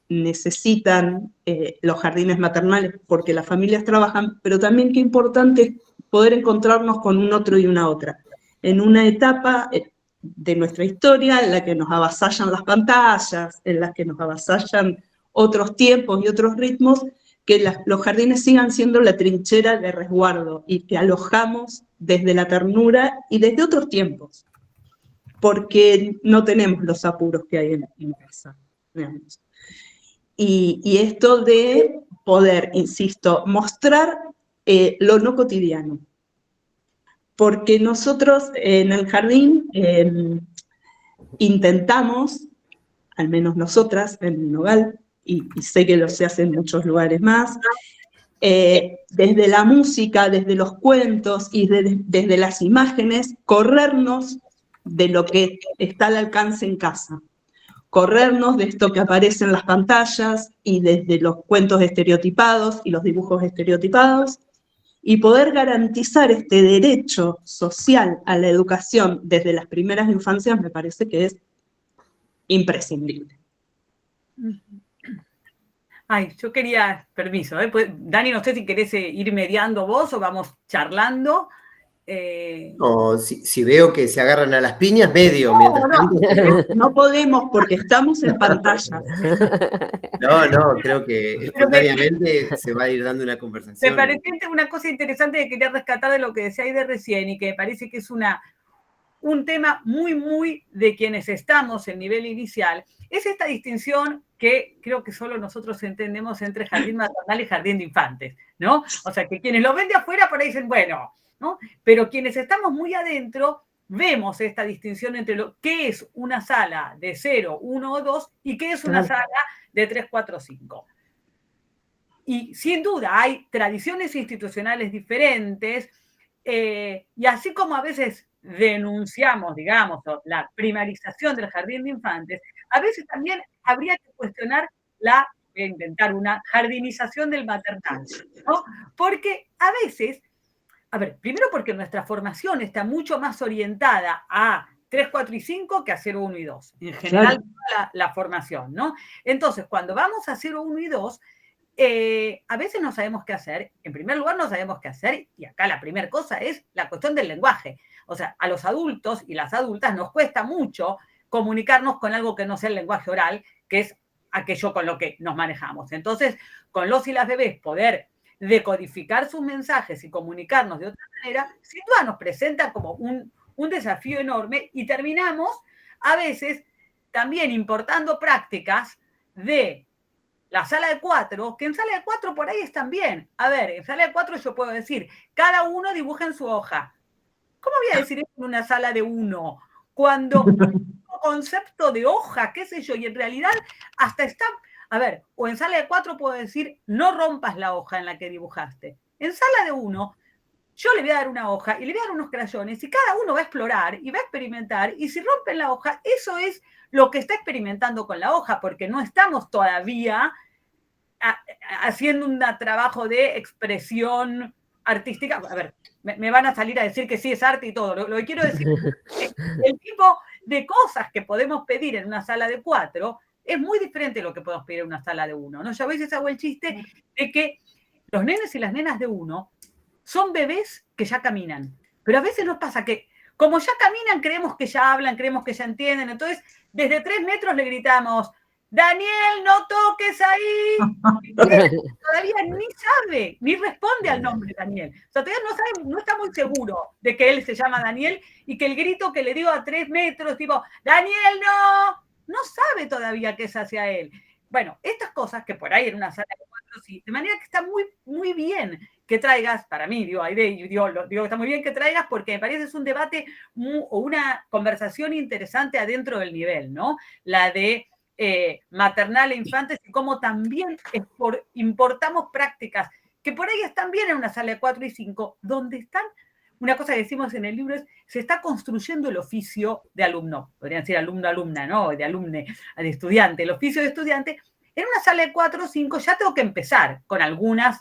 necesitan los jardines maternales porque las familias trabajan, pero también qué importante es poder encontrarnos con un otro y una otra. En una etapa de nuestra historia en la que nos avasallan las pantallas, en la que nos avasallan otros tiempos y otros ritmos, que los jardines sigan siendo la trinchera de resguardo y que alojamos desde la ternura y desde otros tiempos, porque no tenemos los apuros que hay en casa, digamos. Y esto de poder, insisto, mostrar lo no cotidiano. porque nosotros en el jardín intentamos, al menos nosotras en Nogal, y sé que se hace en muchos lugares más, desde la música, desde los cuentos y desde las imágenes, corrernos de lo que está al alcance en casa. Corrernos de esto que aparece en las pantallas y desde los cuentos estereotipados y los dibujos estereotipados, y poder garantizar este derecho social a la educación desde las primeras infancias me parece que es imprescindible. Ay, yo quería, permiso, pues, Dani, no sé si querés ir mediando vos o vamos charlando. No, si veo que se agarran a las piñas, medio. No podemos porque estamos en pantalla. No, creo que espontáneamente se va a ir dando una conversación. Me parece una cosa interesante que quería rescatar de lo que decía Aide recién y que me parece que es un tema muy, muy de quienes estamos en nivel inicial, es esta distinción que creo que solo nosotros entendemos entre jardín maternal y jardín de infantes, ¿no? O sea, que quienes lo ven de afuera por ahí dicen, bueno, ¿no? Pero quienes estamos muy adentro vemos esta distinción entre qué es una sala de 0, 1 o 2 y qué es una sala de 3, 4, 5. Y sin duda hay tradiciones institucionales diferentes, y así como a veces denunciamos, digamos, la primarización del jardín de infantes, a veces también habría que cuestionar voy a inventar una jardinización del maternal, ¿no? Porque a veces, primero porque nuestra formación está mucho más orientada a 3, 4 y 5 que a 0, 1 y 2. En general, claro, la formación, ¿no? Entonces, cuando vamos a 0, 1 y 2, a veces no sabemos qué hacer. En primer lugar, no sabemos qué hacer, y acá la primera cosa es la cuestión del lenguaje. O sea, a los adultos y las adultas nos cuesta mucho comunicarnos con algo que no sea el lenguaje oral, que es aquello con lo que nos manejamos. Entonces, con los y las bebés poder decodificar sus mensajes y comunicarnos de otra manera, sin duda nos presenta como un desafío enorme, y terminamos a veces también importando prácticas de la sala de 4, que en sala de 4 por ahí están bien. A ver, en sala de 4 yo puedo decir, cada uno dibuja en su hoja. ¿Cómo voy a decir eso en una sala de 1? Cuando concepto de hoja, qué sé yo, y en realidad hasta está... A ver, o en sala de 4 puedo decir, no rompas la hoja en la que dibujaste. En sala de 1, yo le voy a dar una hoja y le voy a dar unos crayones y cada uno va a explorar y va a experimentar, y si rompen la hoja, eso es lo que está experimentando con la hoja, porque no estamos todavía haciendo un trabajo de expresión artística. A ver, me van a salir a decir que sí es arte y todo. Lo que quiero decir es que el tipo de cosas que podemos pedir en una sala de 4 es muy diferente de lo que podemos pedir en una sala de 1, ¿no? Yo a veces hago el chiste de que los nenes y las nenas de 1 son bebés que ya caminan, pero a veces nos pasa que como ya caminan, creemos que ya hablan, creemos que ya entienden. Entonces, desde 3 metros le gritamos, Daniel, no toques ahí. Todavía ni sabe, ni responde al nombre Daniel. O sea, todavía no sabe, no está muy seguro de que él se llama Daniel, y que el grito que le digo a 3 metros, tipo, Daniel, no sabe todavía que es hacia él. Bueno, estas cosas que por ahí en una sala de 4 sí, de manera que está muy, muy bien que traigas, para mí, digo que está muy bien que traigas, porque me parece que es un debate o una conversación interesante adentro del nivel, ¿no? La de maternal e infantes, y cómo también importamos prácticas que por ahí están bien en una sala de 4 y 5, donde están, una cosa que decimos en el libro es, se está construyendo el oficio de alumno, podrían decir alumno-alumna, ¿no? De alumne, de estudiante, el oficio de estudiante. En una sala de 4 o 5 ya tengo que empezar con algunas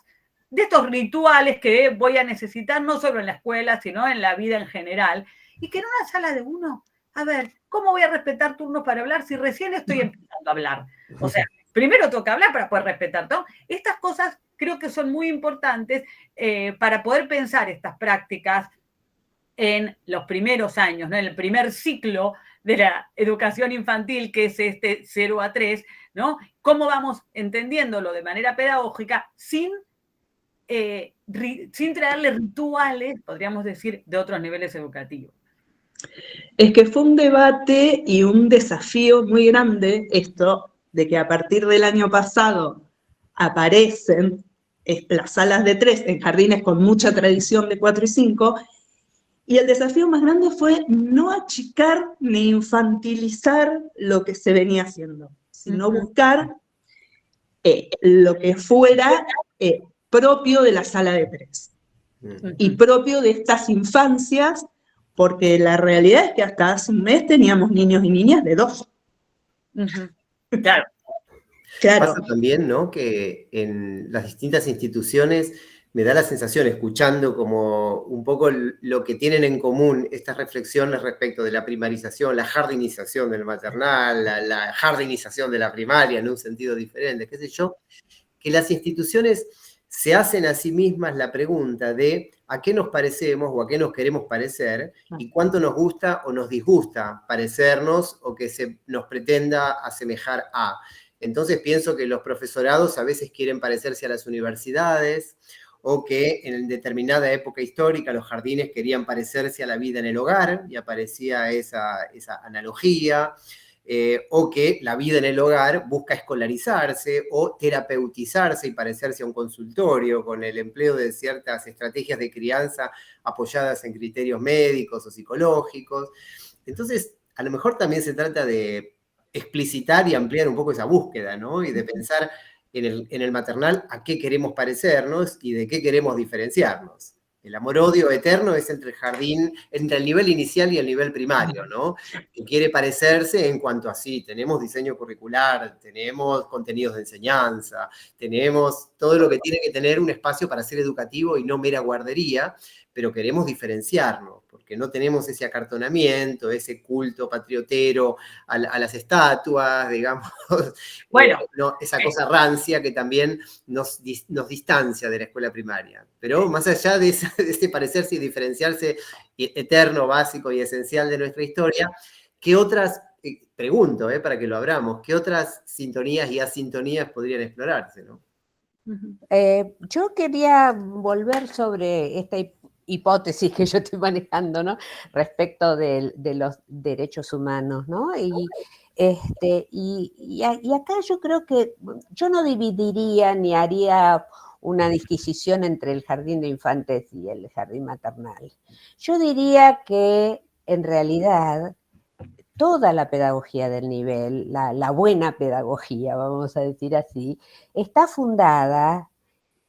de estos rituales que voy a necesitar no solo en la escuela, sino en la vida en general, y que en una sala de 1, a ver, ¿cómo voy a respetar turnos para hablar si recién estoy empezando a hablar? O sea, primero tengo que hablar para poder respetar, ¿no? Estas cosas creo que son muy importantes para poder pensar estas prácticas en los primeros años, ¿no? En el primer ciclo de la educación infantil, que es este 0 a 3, ¿no? ¿Cómo vamos entendiéndolo de manera pedagógica sin traerle rituales, podríamos decir, de otros niveles educativos? Es que fue un debate y un desafío muy grande esto de que a partir del año pasado aparecen las salas de 3 en jardines con mucha tradición de 4 y 5, Y el desafío más grande fue no achicar ni infantilizar lo que se venía haciendo, sino buscar lo que fuera propio de la sala de 3 y propio de estas infancias, porque la realidad es que hasta hace un mes teníamos niños y niñas de 2. Claro. Pasa también, ¿no?, que en las distintas instituciones me da la sensación, escuchando como un poco lo que tienen en común estas reflexiones respecto de la primarización, la jardinización del maternal, la jardinización de la primaria en un sentido diferente, qué sé yo, que las instituciones se hacen a sí mismas la pregunta de a qué nos parecemos o a qué nos queremos parecer y cuánto nos gusta o nos disgusta parecernos o que se nos pretenda asemejar a. Entonces pienso que los profesorados a veces quieren parecerse a las universidades, o que en determinada época histórica los jardines querían parecerse a la vida en el hogar, y aparecía esa analogía, o que la vida en el hogar busca escolarizarse o terapeutizarse y parecerse a un consultorio con el empleo de ciertas estrategias de crianza apoyadas en criterios médicos o psicológicos. Entonces, a lo mejor también se trata de explicitar y ampliar un poco esa búsqueda, ¿no? Y de pensar en el maternal a qué queremos parecernos y de qué queremos diferenciarnos. El amor-odio eterno es entre el jardín, entre el nivel inicial y el nivel primario, ¿no? Que quiere parecerse en cuanto a sí, tenemos diseño curricular, tenemos contenidos de enseñanza, tenemos todo lo que tiene que tener un espacio para ser educativo y no mera guardería, pero queremos diferenciarnos, porque no tenemos ese acartonamiento, ese culto patriotero a las estatuas, digamos, bueno, no, esa cosa rancia que también nos distancia de la escuela primaria. Pero más allá de ese parecerse y diferenciarse eterno, básico y esencial de nuestra historia, ¿qué otras, pregunto, para que lo abramos, qué otras sintonías y asintonías podrían explorarse, ¿no? Yo quería volver sobre esta hipótesis que yo estoy manejando, ¿no?, respecto de los derechos humanos, ¿no? Y acá yo creo que yo no dividiría ni haría una disquisición entre el jardín de infantes y el jardín maternal. Yo diría que en realidad toda la pedagogía del nivel, la buena pedagogía, vamos a decir así, está fundada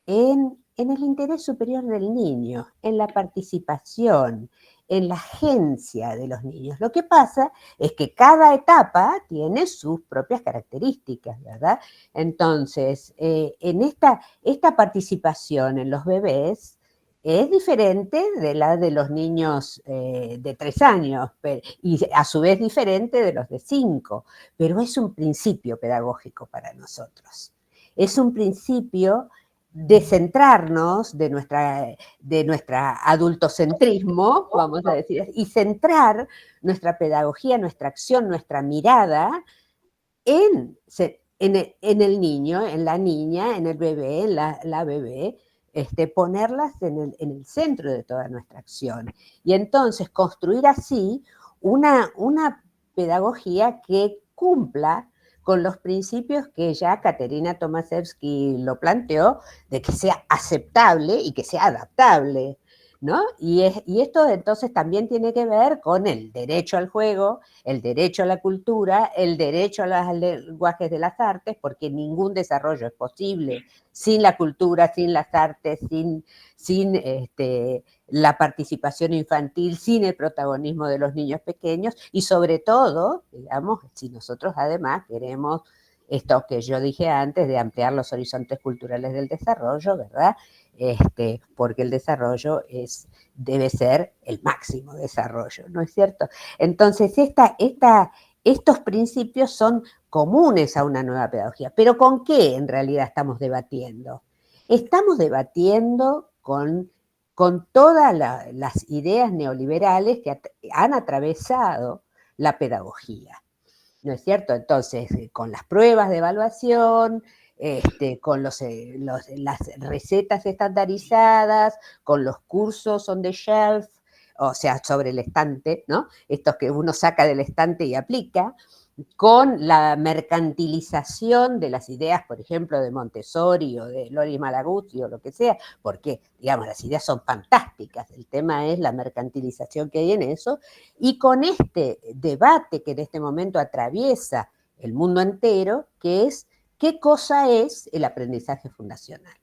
en el interés superior del niño, en la participación, en la agencia de los niños. Lo que pasa es que cada etapa tiene sus propias características, ¿verdad? Entonces, en esta participación en los bebés es diferente de la de los niños de 3 años, y a su vez diferente de los de 5, pero es un principio pedagógico para nosotros. Es un principio de centrarnos de nuestra adultocentrismo, vamos a decir, y centrar nuestra pedagogía, nuestra acción, nuestra mirada en el niño, en la niña, en el bebé, en la bebé, ponerlas en el centro de toda nuestra acción. Y entonces construir así una pedagogía que cumpla con los principios que ya Katerina Tomaszewski lo planteó, de que sea aceptable y que sea adaptable, ¿no? Y esto entonces también tiene que ver con el derecho al juego, el derecho a la cultura, el derecho a los lenguajes de las artes, porque ningún desarrollo es posible sin la cultura, sin las artes, sin la participación infantil, sin el protagonismo de los niños pequeños, y sobre todo, digamos, si nosotros además queremos esto que yo dije antes de ampliar los horizontes culturales del desarrollo, ¿verdad? Porque el desarrollo debe ser el máximo desarrollo, ¿no es cierto? Entonces, estos principios son comunes a una nueva pedagogía. ¿Pero con qué en realidad estamos debatiendo? Estamos debatiendo con todas las ideas neoliberales que han atravesado la pedagogía, ¿no es cierto? Entonces, con las pruebas de evaluación, con las recetas estandarizadas, con los cursos on the shelf, o sea, sobre el estante, ¿no? Estos que uno saca del estante y aplica, con la mercantilización de las ideas, por ejemplo, de Montessori o de Lori Malaguzzi o lo que sea, porque, digamos, las ideas son fantásticas, el tema es la mercantilización que hay en eso, y con este debate que en este momento atraviesa el mundo entero, que es qué cosa es el aprendizaje fundacional.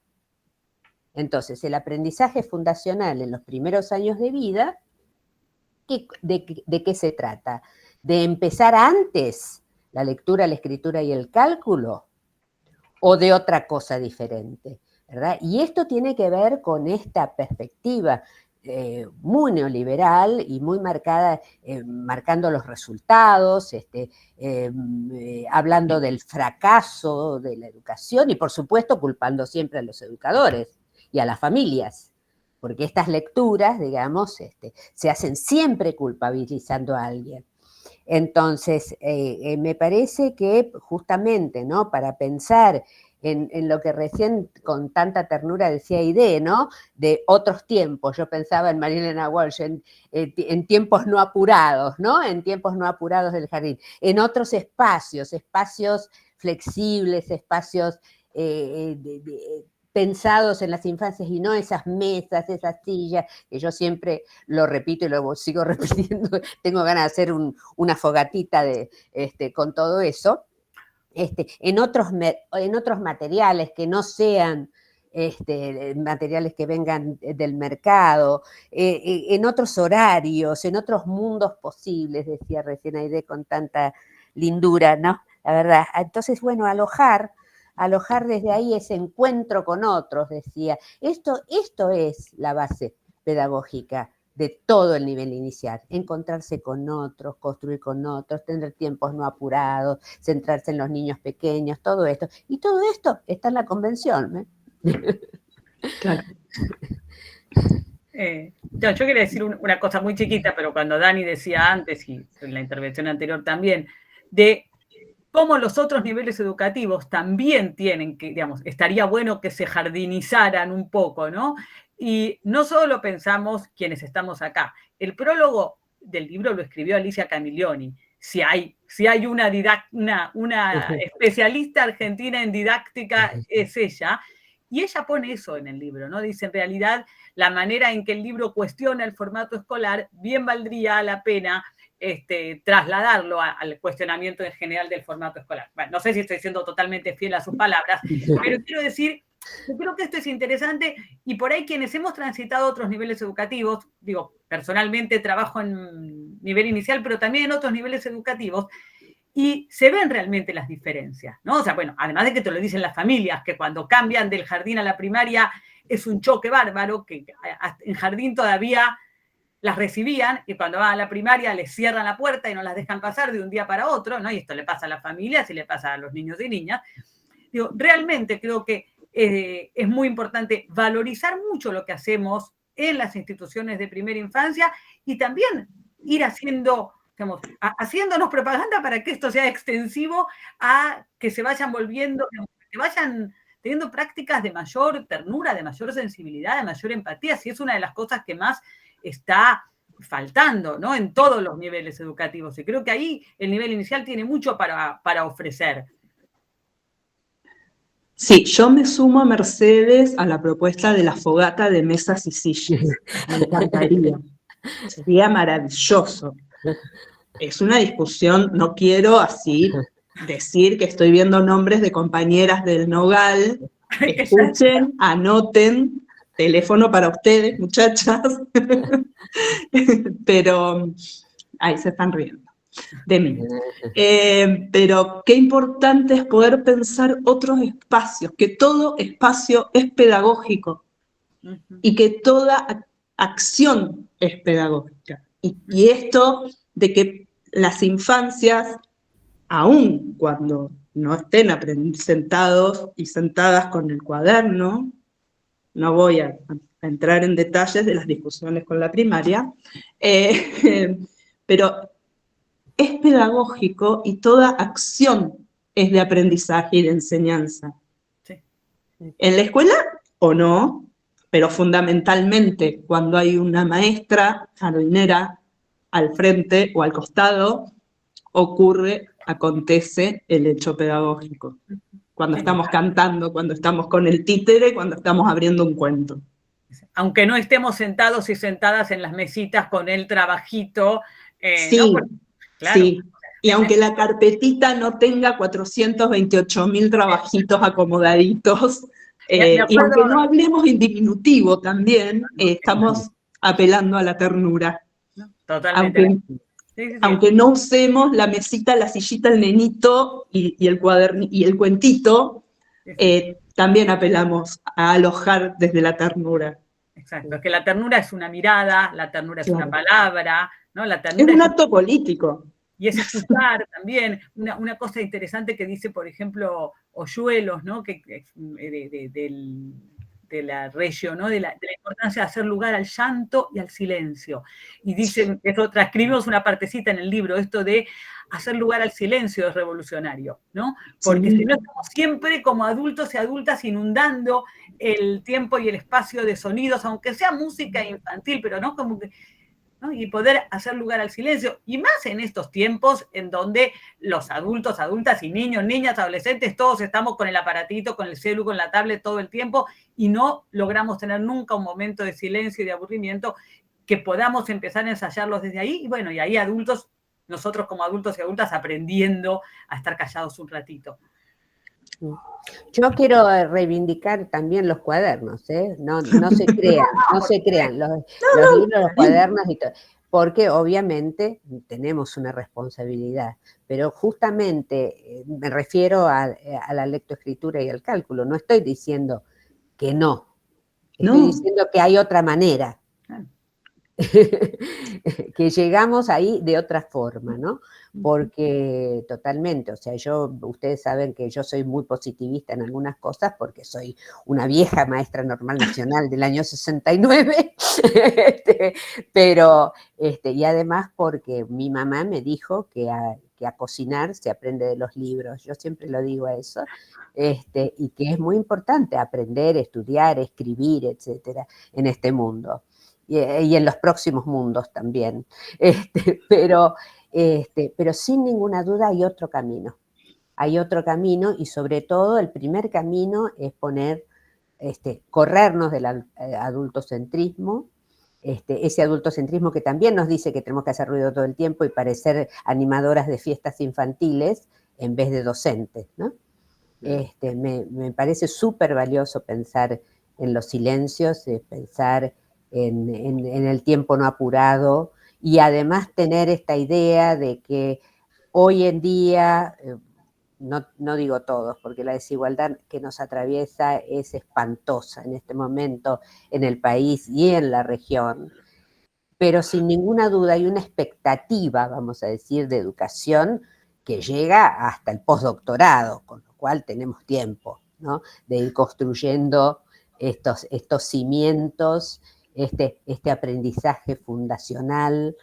Entonces, el aprendizaje fundacional en los primeros años de vida, ¿de qué se trata? ¿De empezar antes la lectura, la escritura y el cálculo? ¿O de otra cosa diferente? ¿Verdad? Y esto tiene que ver con esta perspectiva muy neoliberal y muy marcada, marcando los resultados, hablando del fracaso de la educación y, por supuesto, culpando siempre a los educadores y a las familias. Porque estas lecturas, digamos, se hacen siempre culpabilizando a alguien. Entonces, me parece que justamente, ¿no?, para pensar en lo que recién con tanta ternura decía Aide, ¿no?, de otros tiempos, yo pensaba en Marilena Walsh, en tiempos no apurados, ¿no?, en tiempos no apurados del jardín, en otros espacios flexibles, espacios pensados en las infancias y no esas mesas, esas sillas, que yo siempre lo repito y lo sigo repitiendo, tengo ganas de hacer una fogatita con todo eso, en otros materiales que no sean materiales que vengan del mercado, en otros horarios, en otros mundos posibles, decía recién Aide con tanta lindura, ¿no? La verdad. Entonces, bueno, alojar desde ahí ese encuentro con otros, decía. Esto es la base pedagógica de todo el nivel inicial, encontrarse con otros, construir con otros, tener tiempos no apurados, centrarse en los niños pequeños, todo esto. Y todo esto está en la convención, ¿eh? Claro. Yo quería decir una cosa muy chiquita, pero cuando Dani decía antes, y en la intervención anterior también, de cómo los otros niveles educativos también tienen que, digamos, estaría bueno que se jardinizaran un poco, ¿no? Y no solo pensamos quienes estamos acá. El prólogo del libro lo escribió Alicia Camiglioni. Si hay una especialista argentina en didáctica, es ella. Y ella pone eso en el libro, ¿no? Dice, en realidad, la manera en que el libro cuestiona el formato escolar, bien valdría la pena trasladarlo al cuestionamiento en general del formato escolar. Bueno, no sé si estoy siendo totalmente fiel a sus palabras, pero quiero decir, yo creo que esto es interesante y por ahí quienes hemos transitado otros niveles educativos, digo, personalmente trabajo en nivel inicial, pero también en otros niveles educativos, y se ven realmente las diferencias, ¿no? O sea, bueno, además de que te lo dicen las familias, que cuando cambian del jardín a la primaria es un choque bárbaro, que en jardín todavía las recibían y cuando van a la primaria les cierran la puerta y no las dejan pasar de un día para otro, ¿no? Y esto le pasa a las familias y le pasa a los niños y niñas. Digo, realmente creo que es muy importante valorizar mucho lo que hacemos en las instituciones de primera infancia y también ir haciéndonos propaganda para que esto sea extensivo a que se vayan volviendo, que vayan teniendo prácticas de mayor ternura, de mayor sensibilidad, de mayor empatía, si es una de las cosas que más está faltando, ¿no?, en todos los niveles educativos. Y creo que ahí el nivel inicial tiene mucho para ofrecer. Sí, yo me sumo a Mercedes a la propuesta de la fogata de mesas y sillas. Me encantaría. Sería maravilloso. Es una discusión, no quiero así decir que estoy viendo nombres de compañeras del Nogal. Escuchen, anoten, teléfono para ustedes, muchachas. Pero, ahí se están riendo de mí. Pero qué importante es poder pensar otros espacios, que todo espacio es pedagógico y que toda acción es pedagógica. Y esto de que las infancias, aun cuando no estén sentados y sentadas con el cuaderno, no voy a entrar en detalles de las discusiones con la primaria, pero es pedagógico y toda acción es de aprendizaje y de enseñanza. Sí. En la escuela o no, pero fundamentalmente cuando hay una maestra jardinera al frente o al costado, ocurre acontece el hecho pedagógico. Cuando Sí. estamos cantando, cuando estamos con el títere, cuando estamos abriendo un cuento. Aunque no estemos sentados y sentadas en las mesitas con el trabajito, Sí, ¿no? Porque, claro. sí. Y aunque la carpetita no tenga 428.000 trabajitos acomodaditos, Me y aunque acuerdo, no hablemos en diminutivo también, estamos apelando a la ternura. ¿no? Totalmente. Aunque, Sí, sí, sí. aunque no usemos la mesita, la sillita, el nenito y el y el cuentito, Sí, sí. también apelamos a alojar desde la ternura. Exacto. Es que la ternura es una mirada, la ternura es una Claro. palabra, ¿no? La Es ternura un acto político. y es escuchar también. Una cosa interesante que dice, por ejemplo, Hoyuelos, ¿no? De la región, ¿no? De la importancia de hacer lugar al llanto y al silencio. Y dicen, eso transcribimos una partecita en el libro, esto de hacer lugar al silencio es revolucionario, ¿no? Porque Sí. si no estamos siempre como adultos y adultas inundando el tiempo y el espacio de sonidos, aunque sea música infantil, pero no como que, ¿no? Y poder hacer lugar al silencio, y más en estos tiempos en donde los adultos, adultas y niños, niñas, adolescentes, todos estamos con el aparatito, con el celu, con la tablet todo el tiempo, y no logramos tener nunca un momento de silencio y de aburrimiento, que podamos empezar a ensayarlos desde ahí, y bueno, y ahí adultos, nosotros como adultos y adultas aprendiendo a estar callados un ratito. Yo quiero reivindicar también los cuadernos, ¿eh? No se crean, los libros, los cuadernos y todo, porque obviamente tenemos una responsabilidad, pero justamente me refiero a la lectoescritura y al cálculo, no estoy diciendo que no, estoy diciendo que hay otra manera. Que llegamos ahí de otra forma, ¿no? Porque totalmente, o sea, ustedes saben que yo soy muy positivista en algunas cosas porque soy una vieja maestra normal nacional del año 69, pero, y además porque mi mamá me dijo que a cocinar se aprende de los libros, yo siempre lo digo a eso, y que es muy importante aprender, estudiar, escribir, etcétera, en este mundo. Y en los próximos mundos también. Pero sin ninguna duda hay otro camino. Hay otro camino y sobre todo el primer camino es corrernos del adultocentrismo, ese adultocentrismo que también nos dice que tenemos que hacer ruido todo el tiempo y parecer animadoras de fiestas infantiles en vez de docentes, ¿no? Me parece súper valioso pensar en los silencios, pensar en el tiempo no apurado y además tener esta idea de que hoy en día, no digo todos, porque la desigualdad que nos atraviesa es espantosa en este momento en el país y en la región, pero sin ninguna duda hay una expectativa, vamos a decir, de educación que llega hasta el postdoctorado, con lo cual tenemos tiempo, ¿no? De ir construyendo estos cimientos, este aprendizaje fundacional,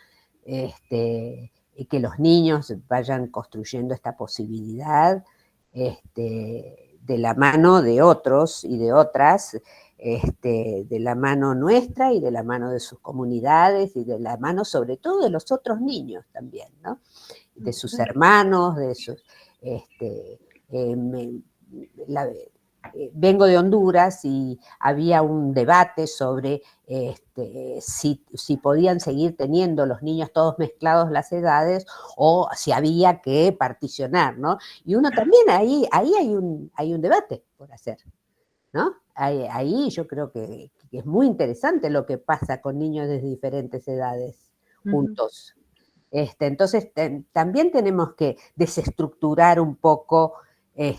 y que los niños vayan construyendo esta posibilidad de la mano de otros y de otras, de la mano nuestra y de la mano de sus comunidades y de la mano sobre todo de los otros niños también, ¿no? De sus hermanos, de sus... vengo de Honduras y había un debate sobre si podían seguir teniendo los niños todos mezclados las edades o si había que particionar, ¿no? Y uno también, ahí hay un debate por hacer, ¿no? Ahí yo creo que es muy interesante lo que pasa con niños de diferentes edades juntos. Entonces, también tenemos que desestructurar un poco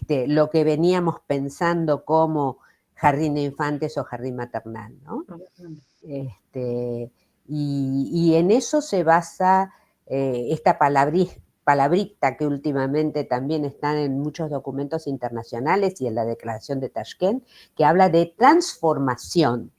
lo que veníamos pensando como jardín de infantes o jardín maternal, ¿no? Y en eso se basa esta palabrita que últimamente también están en muchos documentos internacionales y en la Declaración de Tashkent, que habla de transformación.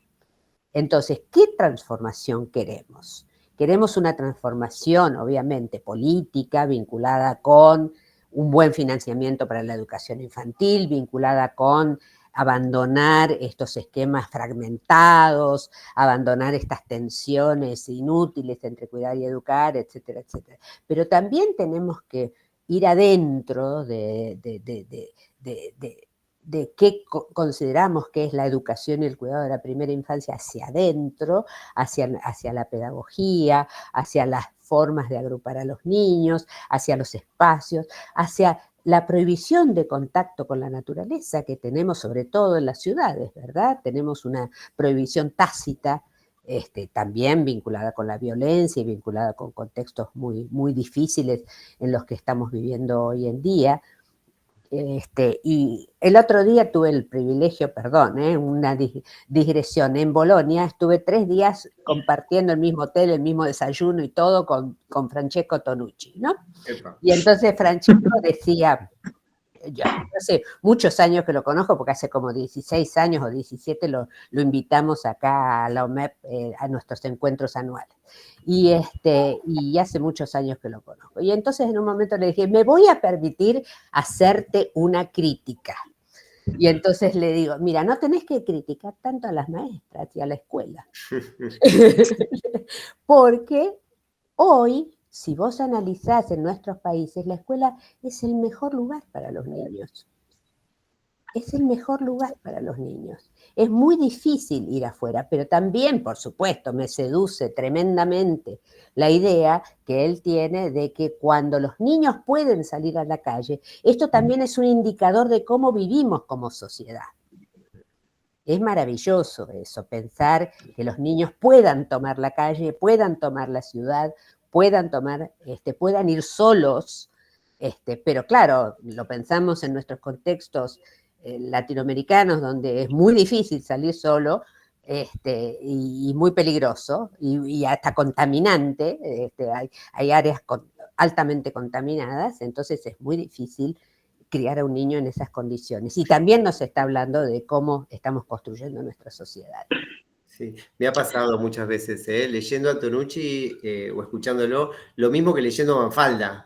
Entonces, ¿qué transformación queremos? Queremos una transformación, obviamente, política, vinculada con un buen financiamiento para la educación infantil, vinculada con abandonar estos esquemas fragmentados, abandonar estas tensiones inútiles entre cuidar y educar, etcétera, etcétera. Pero también tenemos que ir adentro de qué consideramos que es la educación y el cuidado de la primera infancia hacia adentro, hacia la pedagogía, hacia las formas de agrupar a los niños, hacia los espacios, hacia la prohibición de contacto con la naturaleza que tenemos sobre todo en las ciudades, ¿verdad? Tenemos una prohibición tácita, también vinculada con la violencia y vinculada con contextos muy, muy difíciles en los que estamos viviendo hoy en día. Y el otro día tuve el privilegio, perdón, una digresión, en Bolonia estuve 3 días compartiendo el mismo hotel, el mismo desayuno y todo con Francesco Tonucci, ¿no? Epa. Y entonces Francesco decía, yo hace muchos años que lo conozco, porque hace como 16 años o 17 lo invitamos acá a la OMEP a nuestros encuentros anuales. Y hace muchos años que lo conozco. Y entonces en un momento le dije, me voy a permitir hacerte una crítica. Y entonces le digo, mira, no tenés que criticar tanto a las maestras y a la escuela. Porque hoy, si vos analizás en nuestros países, la escuela es el mejor lugar para los niños. Es el mejor lugar para los niños. Es muy difícil ir afuera, pero también, por supuesto, me seduce tremendamente la idea que él tiene de que cuando los niños pueden salir a la calle, esto también es un indicador de cómo vivimos como sociedad. Es maravilloso eso, pensar que los niños puedan tomar la calle, puedan tomar la ciudad, puedan ir solos, pero claro, lo pensamos en nuestros contextos latinoamericanos, donde es muy difícil salir solo, y muy peligroso, y hasta contaminante, hay áreas altamente contaminadas, entonces es muy difícil criar a un niño en esas condiciones. Y también nos está hablando de cómo estamos construyendo nuestra sociedad. Sí, me ha pasado muchas veces, leyendo a Tonucci o escuchándolo, lo mismo que leyendo a Manfalda.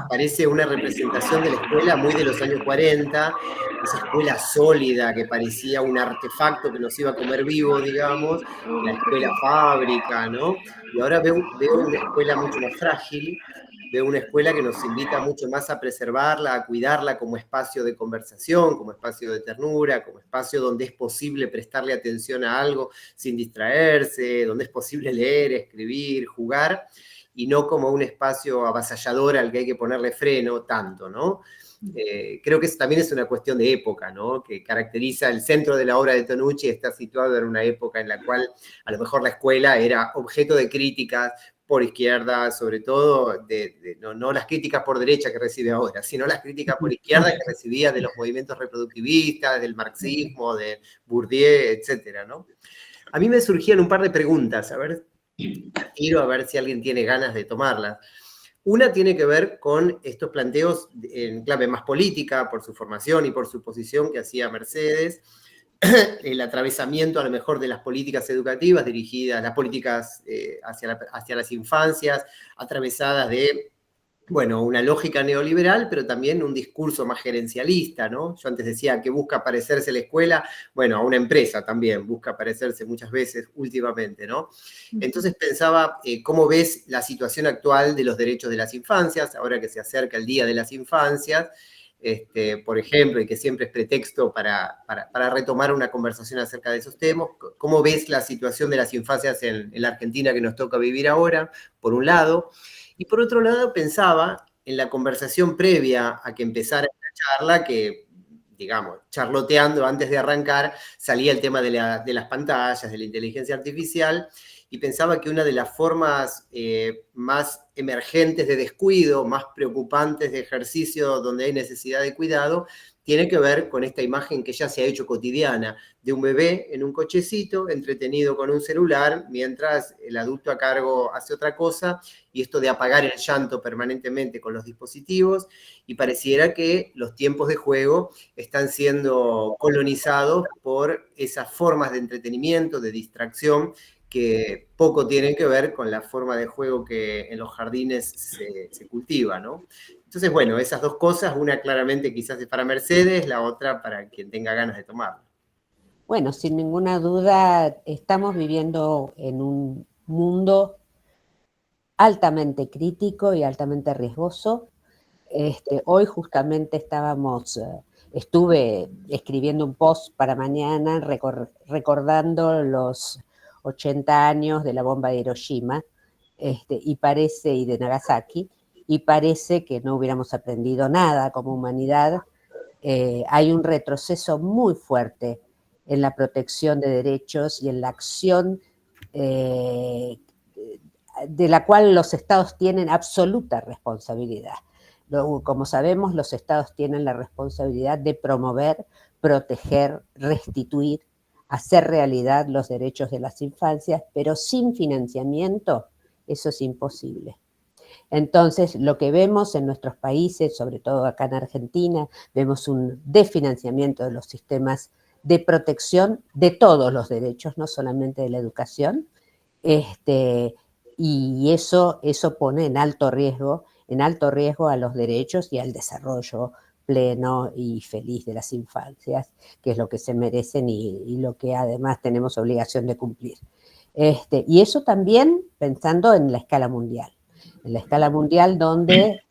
Aparece una representación de la escuela muy de los años 40, esa escuela sólida que parecía un artefacto que nos iba a comer vivo, digamos, la escuela fábrica, ¿no? Y ahora veo una escuela mucho más frágil, veo una escuela que nos invita mucho más a preservarla, a cuidarla como espacio de conversación, como espacio de ternura, como espacio donde es posible prestarle atención a algo sin distraerse, donde es posible leer, escribir, jugar, y no como un espacio avasallador al que hay que ponerle freno tanto, ¿no? Creo que eso también es una cuestión de época, ¿no? Que caracteriza el centro de la obra de Tonucci, está situado en una época en la cual a lo mejor la escuela era objeto de críticas por izquierda, sobre todo, no las críticas por derecha que recibe ahora, sino las críticas por izquierda que recibía de los movimientos reproductivistas, del marxismo, de Bourdieu, etcétera, ¿no? A mí me surgían un par de preguntas, a ver si alguien tiene ganas de tomarlas. Una tiene que ver con estos planteos en clave más política, por su formación y por su posición que hacía Mercedes, el atravesamiento a lo mejor de las políticas educativas dirigidas, las políticas hacia las infancias, atravesadas de, bueno, una lógica neoliberal, pero también un discurso más gerencialista, ¿no? Yo antes decía que busca parecerse la escuela, bueno, a una empresa también busca parecerse muchas veces últimamente, ¿no? Entonces pensaba, ¿cómo ves la situación actual de los derechos de las infancias, ahora que se acerca el Día de las Infancias? Por ejemplo, y que siempre es pretexto para retomar una conversación acerca de esos temas. ¿Cómo ves la situación de las infancias en la Argentina que nos toca vivir ahora, por un lado? Y por otro lado, pensaba en la conversación previa a que empezara esta charla, que, digamos, charloteando antes de arrancar, salía el tema de las pantallas, de la inteligencia artificial, y pensaba que una de las formas más emergentes de descuido, más preocupantes de ejercicio donde hay necesidad de cuidado, tiene que ver con esta imagen que ya se ha hecho cotidiana de un bebé en un cochecito, entretenido con un celular, mientras el adulto a cargo hace otra cosa, y esto de apagar el llanto permanentemente con los dispositivos, y pareciera que los tiempos de juego están siendo colonizados por esas formas de entretenimiento, de distracción, que poco tienen que ver con la forma de juego que en los jardines se cultiva, ¿no? Entonces, bueno, esas dos cosas, una claramente quizás es para Mercedes, la otra para quien tenga ganas de tomarla. Bueno, sin ninguna duda, estamos viviendo en un mundo altamente crítico y altamente riesgoso. Hoy justamente estuve escribiendo un post para mañana recordando los 80 años de la bomba de Hiroshima y de Nagasaki, y parece que no hubiéramos aprendido nada como humanidad. Hay un retroceso muy fuerte en la protección de derechos y en la acción de la cual los estados tienen absoluta responsabilidad. Como sabemos, los estados tienen la responsabilidad de promover, proteger, restituir, hacer realidad los derechos de las infancias, pero sin financiamiento eso es imposible. Entonces, lo que vemos en nuestros países, sobre todo acá en Argentina, vemos un desfinanciamiento de los sistemas de protección de todos los derechos, no solamente de la educación, y eso pone en alto riesgo a los derechos y al desarrollo pleno y feliz de las infancias, que es lo que se merecen y lo que además tenemos obligación de cumplir. Y eso también pensando en la escala mundial donde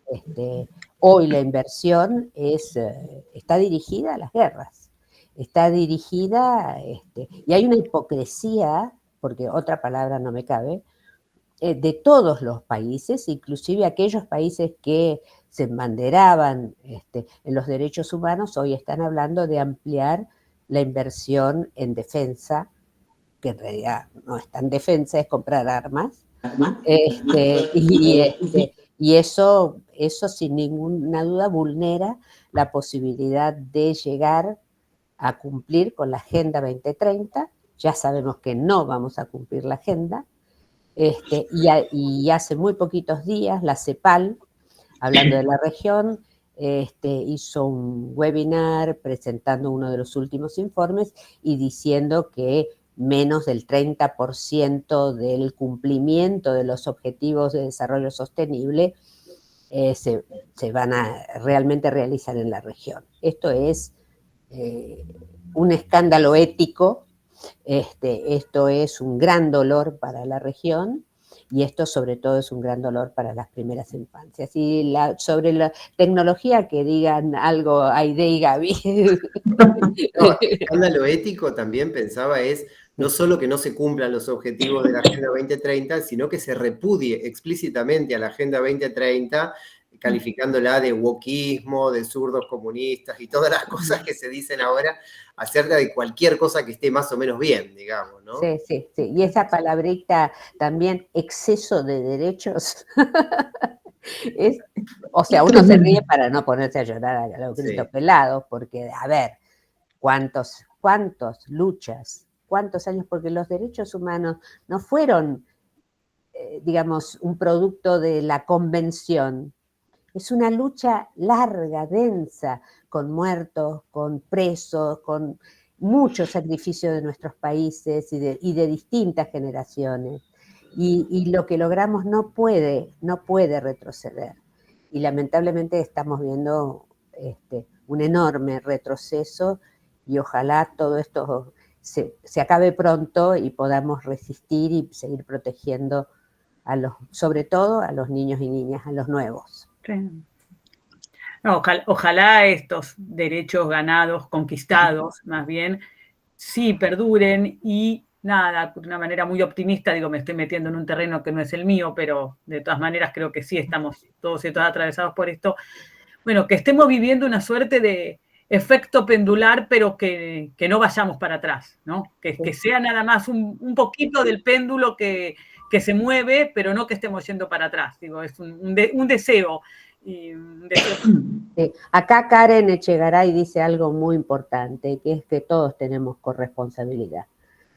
hoy la inversión está dirigida a las guerras, está dirigida, y hay una hipocresía, porque otra palabra no me cabe, de todos los países, inclusive aquellos países que se embanderaban en los derechos humanos, hoy están hablando de ampliar la inversión en defensa, que en realidad no es tan defensa, es comprar armas, y eso sin ninguna duda vulnera la posibilidad de llegar a cumplir con la Agenda 2030. Ya sabemos que no vamos a cumplir la agenda, y hace muy poquitos días la CEPAL, hablando de la región, hizo un webinar presentando uno de los últimos informes y diciendo que menos del 30% del cumplimiento de los objetivos de desarrollo sostenible se van a realmente realizar en la región. Esto es un escándalo ético. Esto es un gran dolor para la región, y esto sobre todo es un gran dolor para las primeras infancias. Y sobre la tecnología, que digan algo Aide y Gaby. No, escándalo ético también pensaba es no solo que no se cumplan los objetivos de la Agenda 2030, sino que se repudie explícitamente a la Agenda 2030, calificándola de wokismo, de zurdos comunistas y todas las cosas que se dicen ahora acerca de cualquier cosa que esté más o menos bien, digamos, ¿no? Sí, sí, sí. Y esa palabrita también, exceso de derechos, o sea, uno se ríe para no ponerse a llorar a los gritos pelados, porque, a ver, cuántas luchas, cuántos años, porque los derechos humanos no fueron, digamos, un producto de la convención. Es una lucha larga, densa, con muertos, con presos, con mucho sacrificio de nuestros países y de distintas generaciones. Y lo que logramos no puede retroceder. Y lamentablemente estamos viendo un enorme retroceso, y ojalá todo esto se acabe pronto y podamos resistir y seguir protegiendo sobre todo a los niños y niñas, a los nuevos. Sí. No, ojalá estos derechos ganados, conquistados, más bien, sí perduren y nada, de una manera muy optimista, digo, me estoy metiendo en un terreno que no es el mío, pero de todas maneras creo que sí estamos todos y todas atravesados por esto. Bueno, que estemos viviendo una suerte de efecto pendular, pero que no vayamos para atrás, ¿no? Que sea nada más un poquito del péndulo que se mueve, pero no que estemos yendo para atrás. Digo, es un deseo. Sí. Acá Karen Echegaray dice algo muy importante, que es que todos tenemos corresponsabilidad.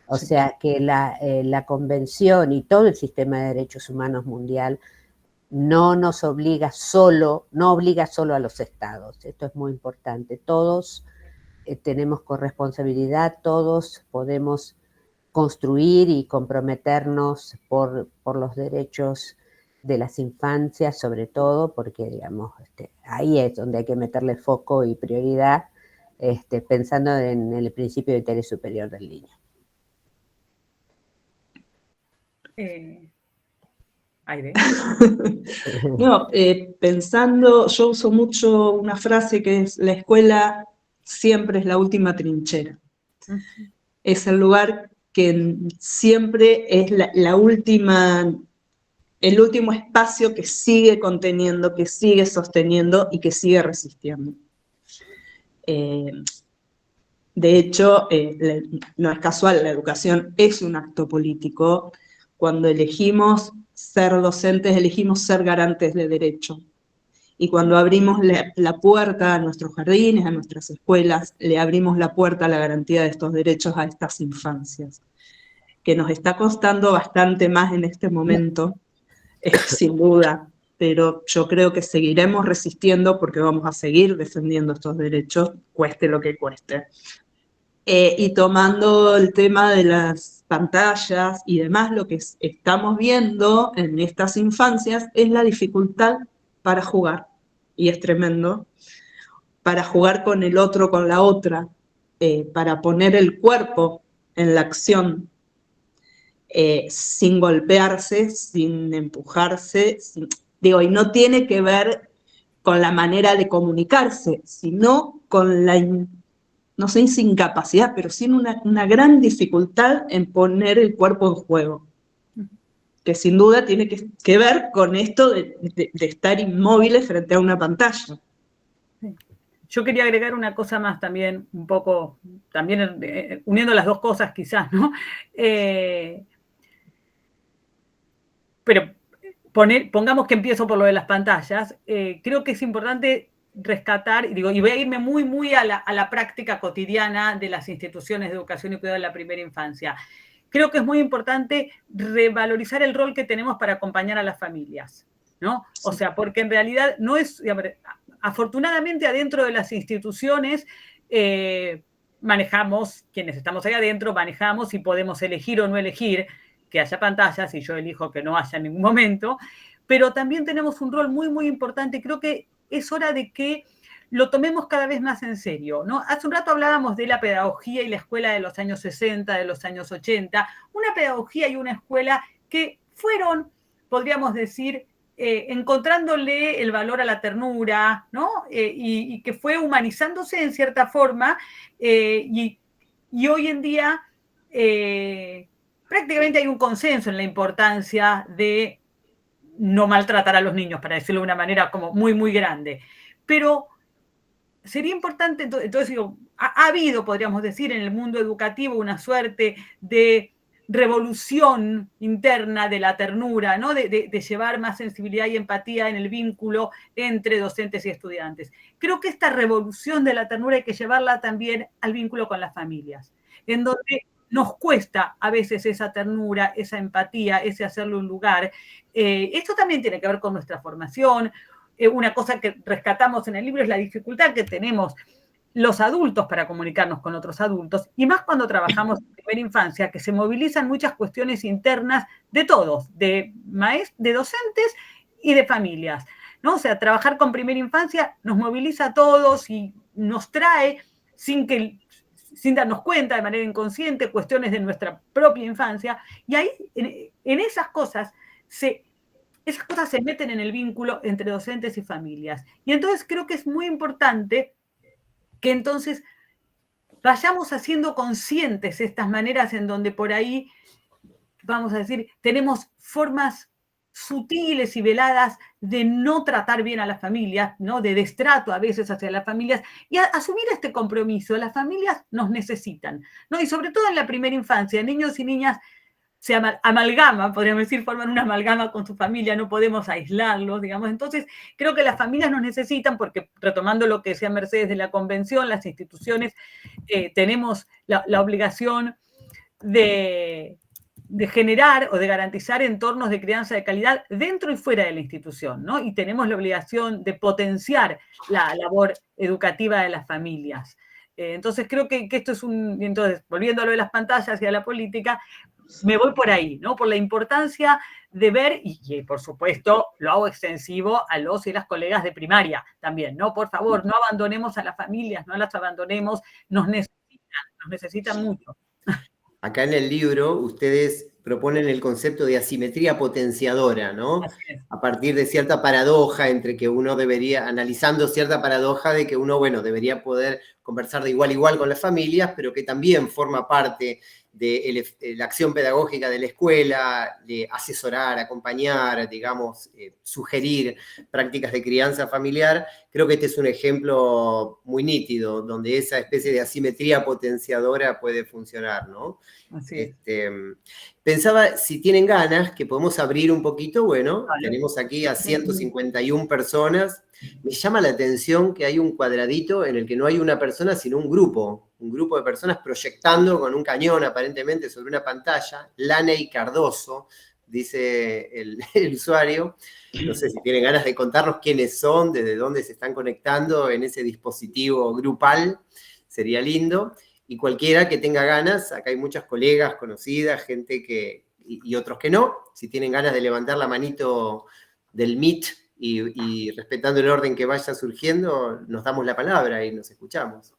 O sea, que la Convención y todo el sistema de derechos humanos mundial no obliga solo a los estados. Esto es muy importante. Todos tenemos corresponsabilidad, todos podemos construir y comprometernos por los derechos de las infancias, sobre todo, porque, digamos, ahí es donde hay que meterle foco y prioridad, pensando en el principio de interés superior del niño. Aire. No, pensando, yo uso mucho una frase que es: la escuela siempre es la última trinchera. Es el lugar que siempre es la última, el último espacio que sigue conteniendo, que sigue sosteniendo y que sigue resistiendo. De hecho, no es casual, la educación es un acto político. Cuando elegimos ser docentes, elegimos ser garantes de derecho. Y cuando abrimos la puerta a nuestros jardines, a nuestras escuelas, le abrimos la puerta a la garantía de estos derechos a estas infancias, que nos está costando bastante más en este momento, sin duda, pero yo creo que seguiremos resistiendo porque vamos a seguir defendiendo estos derechos, cueste lo que cueste. Y tomando el tema de las pantallas y demás, lo que estamos viendo en estas infancias es la dificultad para jugar, y es tremendo, para jugar con el otro, con la otra, para poner el cuerpo en la acción, sin golpearse, sin empujarse, digo, y no tiene que ver con la manera de comunicarse, sino con la, no sé si incapacidad, pero sí una gran dificultad en poner el cuerpo en juego, que sin duda tiene que ver con esto de estar inmóviles frente a una pantalla. Yo quería agregar una cosa más también, un poco, también uniendo las dos cosas quizás, ¿no? Pero pongamos que empiezo por lo de las pantallas, creo que es importante rescatar, y voy a irme muy a la práctica cotidiana de las instituciones de educación y cuidado de la primera infancia. Creo que es muy importante revalorizar el rol que tenemos para acompañar a las familias, ¿no? O sea, porque en realidad no es, afortunadamente adentro de las instituciones manejamos, quienes estamos ahí adentro, manejamos y podemos elegir o no elegir que haya pantallas, y yo elijo que no haya en ningún momento, pero también tenemos un rol muy importante. Creo que es hora de que lo tomemos cada vez más en serio, ¿no? Hace un rato hablábamos de la pedagogía y la escuela de los años 60, de los años 80, una pedagogía y una escuela que fueron, podríamos decir, encontrándole el valor a la ternura, ¿no? Y que fue humanizándose en cierta forma, y hoy en día prácticamente hay un consenso en la importancia de no maltratar a los niños, para decirlo de una manera como muy grande. Pero sería importante, entonces digo, ha habido, podríamos decir, en el mundo educativo una suerte de revolución interna de la ternura, ¿no? De llevar más sensibilidad y empatía en el vínculo entre docentes y estudiantes. Creo que esta revolución de la ternura hay que llevarla también al vínculo con las familias, en donde nos cuesta a veces esa ternura, esa empatía, ese hacerle un lugar. Esto también tiene que ver con nuestra formación. Una cosa que rescatamos en el libro es la dificultad que tenemos los adultos para comunicarnos con otros adultos, y más cuando trabajamos en primera infancia, que se movilizan muchas cuestiones internas de todos, de docentes y de familias, ¿no? O sea, trabajar con primera infancia nos moviliza a todos y nos trae, sin darnos cuenta, de manera inconsciente, cuestiones de nuestra propia infancia, y ahí, en esas cosas se meten en el vínculo entre docentes y familias. Y entonces creo que es muy importante que entonces vayamos haciendo conscientes estas maneras en donde por ahí, vamos a decir, tenemos formas sutiles y veladas de no tratar bien a las familias, ¿no? De destrato a veces hacia las familias, y asumir este compromiso. Las familias nos necesitan, ¿no? Y sobre todo en la primera infancia, niños y niñas se amalgaman, podríamos decir, forman una amalgama con su familia, no podemos aislarlos, digamos. Entonces, creo que las familias nos necesitan porque, retomando lo que decía Mercedes de la Convención, las instituciones tenemos la obligación de generar o de garantizar entornos de crianza de calidad dentro y fuera de la institución, ¿no? Y tenemos la obligación de potenciar la labor educativa de las familias. Entonces, creo que esto es entonces, volviendo a lo de las pantallas y a la política, me voy por ahí, ¿no? Por la importancia de ver, y por supuesto lo hago extensivo a los y las colegas de primaria también, ¿no? Por favor, no abandonemos a las familias, no las abandonemos, nos necesitan mucho. acá en el libro ustedes proponen el concepto de asimetría potenciadora, ¿no? Así es. A partir de cierta paradoja entre que uno debería, analizando cierta paradoja de que uno, bueno, debería poder conversar de igual a igual con las familias, pero que también forma parte de la acción pedagógica de la escuela, de asesorar, acompañar, digamos, sugerir prácticas de crianza familiar. Creo que este es un ejemplo muy nítido, donde esa especie de asimetría potenciadora puede funcionar, ¿no? Así es. Pensaba, si tienen ganas, que podemos abrir un poquito. Bueno, Vale. tenemos aquí a 151 personas. Me llama la atención que hay un cuadradito en el que no hay una persona, sino un grupo de personas proyectando con un cañón, aparentemente, sobre una pantalla. Laney Cardoso, dice el usuario. No sé si tienen ganas de contarnos quiénes son, desde dónde se están conectando en ese dispositivo grupal. Sería lindo. Y cualquiera que tenga ganas, acá hay muchas colegas conocidas, gente y otros que no, si tienen ganas de levantar la manito del Meet y respetando el orden que vaya surgiendo, nos damos la palabra y nos escuchamos.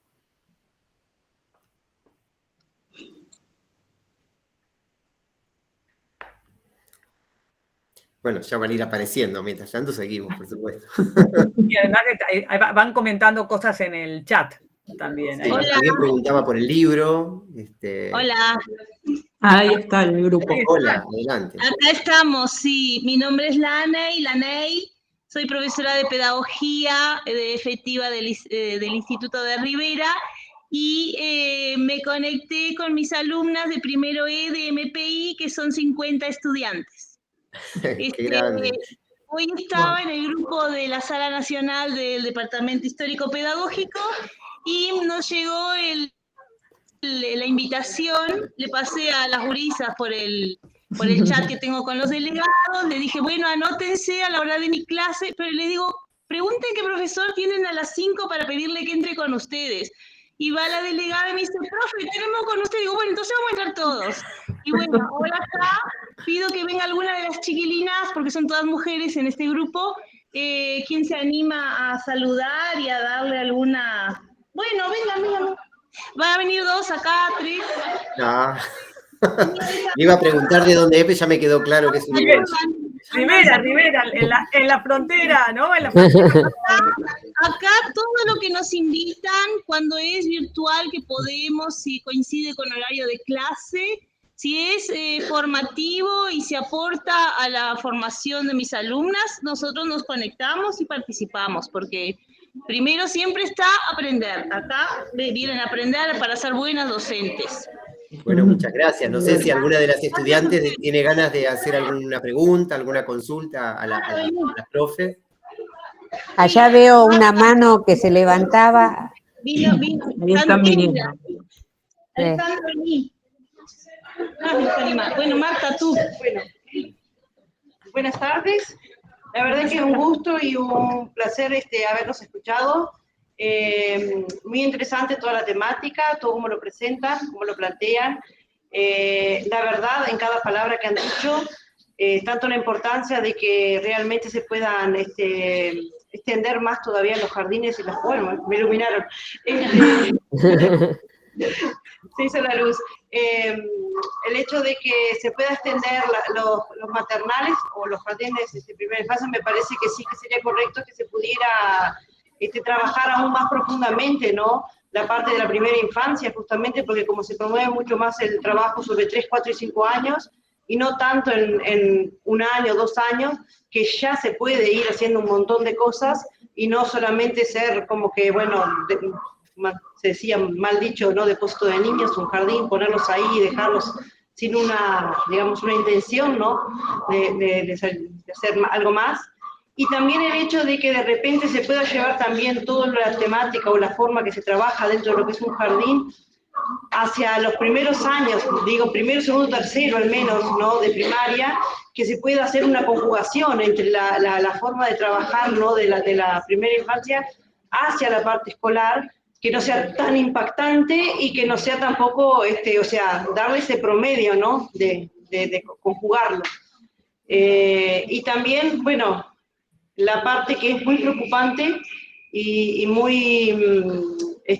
Bueno, ya van a ir apareciendo, mientras tanto seguimos, por supuesto. Y además van comentando cosas en el chat también. Sí, alguien preguntaba por el libro. Hola. Ahí está el grupo. Hola, adelante. Acá estamos, sí. Mi nombre es Laney. Soy profesora de pedagogía efectiva del Instituto de Rivera y me conecté con mis alumnas de primero E de MPI, que son 50 estudiantes. Qué grande. Hoy estaba en el grupo de la Sala Nacional del Departamento Histórico Pedagógico y nos llegó la invitación, le pasé a las gurisas por el chat que tengo con los delegados, le dije, bueno, anótense a la hora de mi clase, pero le digo, pregunten qué profesor tienen a las 5 para pedirle que entre con ustedes. Y va la delegada y me dice, profe, tenemos con usted. Digo, bueno, entonces vamos a entrar todos. Y bueno, ahora acá pido que venga alguna de las chiquilinas, porque son todas mujeres en este grupo, quien se anima a saludar y a darle alguna... Bueno, vengan. Van a venir 2 acá, 3. Ah. Me iba a preguntar de dónde es, ya me quedó claro que es un universo. Rivera, en la frontera, ¿no? En la frontera. Acá todo lo que nos invitan, cuando es virtual, que podemos, si coincide con horario de clase, si es formativo y se aporta a la formación de mis alumnas, nosotros nos conectamos y participamos, porque primero siempre está aprender. Acá vienen a aprender para ser buenas docentes. Bueno, muchas gracias. No sé si alguna de las estudiantes tiene ganas de hacer alguna pregunta, alguna consulta a la profe. Allá veo una mano que se levantaba. Vino. Ahí están viniendo. Bueno, Marta, tú. Bueno, buenas tardes. La verdad es que es un gusto y un placer haberlos escuchado. Muy interesante toda la temática, todo cómo lo presentan, cómo lo plantean. La verdad, en cada palabra que han dicho, tanto la importancia de que realmente se puedan extender más todavía los jardines y las... Bueno, me iluminaron. Se hizo la luz. El hecho de que se pueda extender los maternales o los jardines de primera infancia, me parece que sí que sería correcto que se pudiera trabajar aún más profundamente, ¿no? La parte de la primera infancia, justamente porque como se promueve mucho más el trabajo sobre 3, 4 y 5 años, y no tanto en 1 año, 2 años, que ya se puede ir haciendo un montón de cosas, y no solamente ser como que, bueno, se decía mal dicho, ¿no? Depósito de niños, un jardín, ponerlos ahí y dejarlos sin una, digamos, una intención, ¿no? De hacer algo más. Y también el hecho de que de repente se pueda llevar también toda la temática o la forma que se trabaja dentro de lo que es un jardín hacia los primeros años, digo, primero, segundo, tercero al menos, ¿no? De primaria, que se pueda hacer una conjugación entre la forma de trabajar, ¿no? de la primera infancia hacia la parte escolar, que no sea tan impactante y que no sea tampoco, o sea, darle ese promedio, ¿no? De conjugarlo. Y también, bueno, la parte que es muy preocupante y muy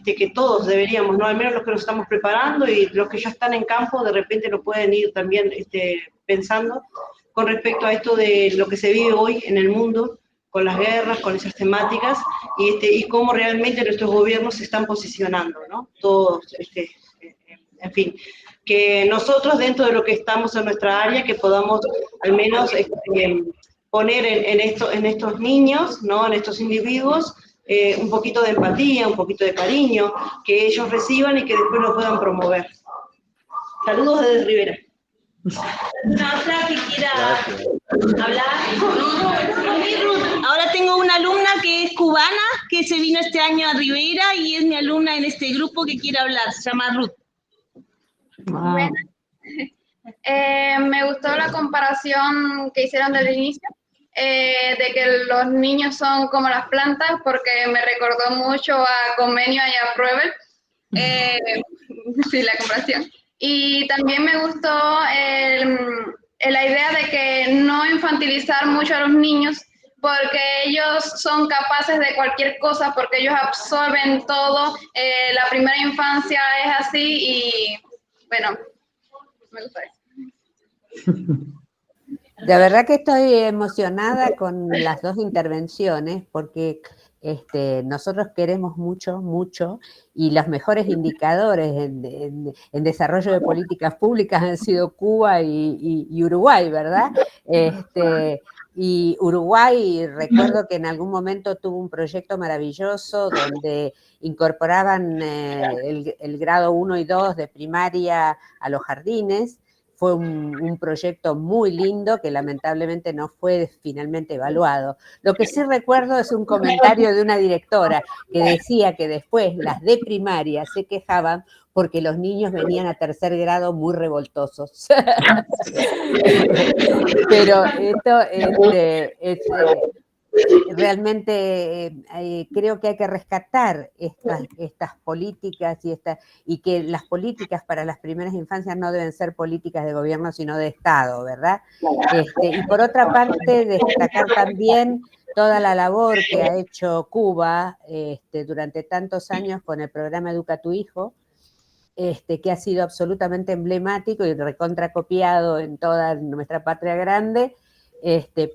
que todos deberíamos, ¿no? Al menos los que nos estamos preparando y los que ya están en campo, de repente lo pueden ir también pensando con respecto a esto de lo que se vive hoy en el mundo, con las guerras, con esas temáticas, y cómo realmente nuestros gobiernos se están posicionando, ¿no? Todos, en fin, que nosotros dentro de lo que estamos en nuestra área, que podamos al menos poner en estos niños, ¿no? En estos individuos, un poquito de empatía, un poquito de cariño, que ellos reciban y que después lo puedan promover. Saludos desde Rivera. ¿Una otra que quiera hablar? Ahora tengo una alumna que es cubana, que se vino este año a Rivera y es mi alumna en este grupo que quiere hablar, se llama Ruth. Wow. Bueno, me gustó la comparación que hicieron desde el inicio, de que los niños son como las plantas, porque me recordó mucho a Convenio y a Pruebel, sí, la comparación. Y también me gustó la idea de que no infantilizar mucho a los niños, porque ellos son capaces de cualquier cosa, porque ellos absorben todo, la primera infancia es así y bueno, me gusta eso. De verdad que estoy emocionada con las dos intervenciones porque nosotros queremos mucho, mucho, y los mejores indicadores en desarrollo de políticas públicas han sido Cuba y Uruguay, ¿verdad? Y Uruguay, recuerdo que en algún momento tuvo un proyecto maravilloso donde incorporaban el grado 1 y 2 de primaria a los jardines. Fue un proyecto muy lindo que lamentablemente no fue finalmente evaluado. Lo que sí recuerdo es un comentario de una directora que decía que después las de primaria se quejaban porque los niños venían a tercer grado muy revoltosos. Pero esto realmente creo que hay que rescatar estas políticas y que las políticas para las primeras infancias no deben ser políticas de gobierno, sino de Estado, ¿verdad? Y por otra parte, destacar también toda la labor que ha hecho Cuba durante tantos años con el programa Educa a tu Hijo, que ha sido absolutamente emblemático y recontracopiado en toda nuestra patria grande,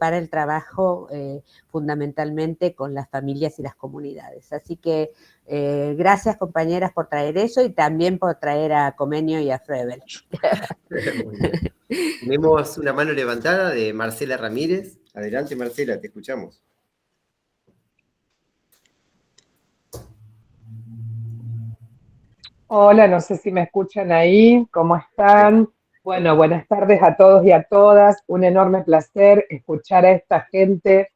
para el trabajo fundamentalmente con las familias y las comunidades. Así que gracias, compañeras, por traer eso y también por traer a Comenio y a Froebel. Tenemos una mano levantada de Marcela Ramírez. Adelante, Marcela, te escuchamos. Hola, no sé si me escuchan ahí, ¿cómo están? Bueno, buenas tardes a todos y a todas. Un enorme placer escuchar a esta gente,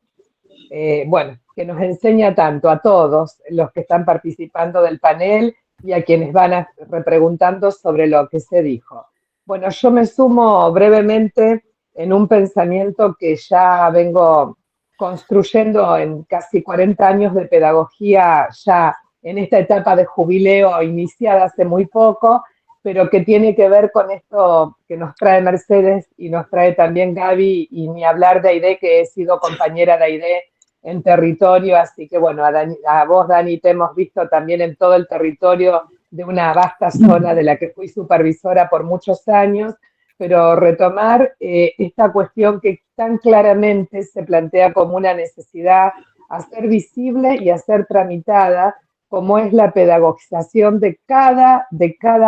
que nos enseña tanto a todos los que están participando del panel y a quienes van repreguntando sobre lo que se dijo. Bueno, yo me sumo brevemente en un pensamiento que ya vengo construyendo en casi 40 años de pedagogía, ya en esta etapa de jubileo iniciada hace muy poco, pero que tiene que ver con esto que nos trae Mercedes y nos trae también Gaby, y ni hablar de Aide, que he sido compañera de Aide en territorio, así que bueno, a vos, Dani, te hemos visto también en todo el territorio de una vasta zona de la que fui supervisora por muchos años, pero retomar esta cuestión que tan claramente se plantea como una necesidad a ser visible y a ser tramitada, como es la pedagogización de cada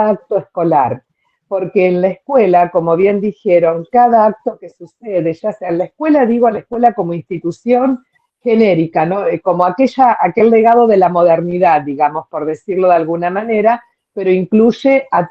acto escolar. Porque en la escuela, como bien dijeron, cada acto que sucede, ya sea en la escuela, digo la escuela como institución genérica, ¿no? Como aquel legado de la modernidad, digamos, por decirlo de alguna manera, pero incluye a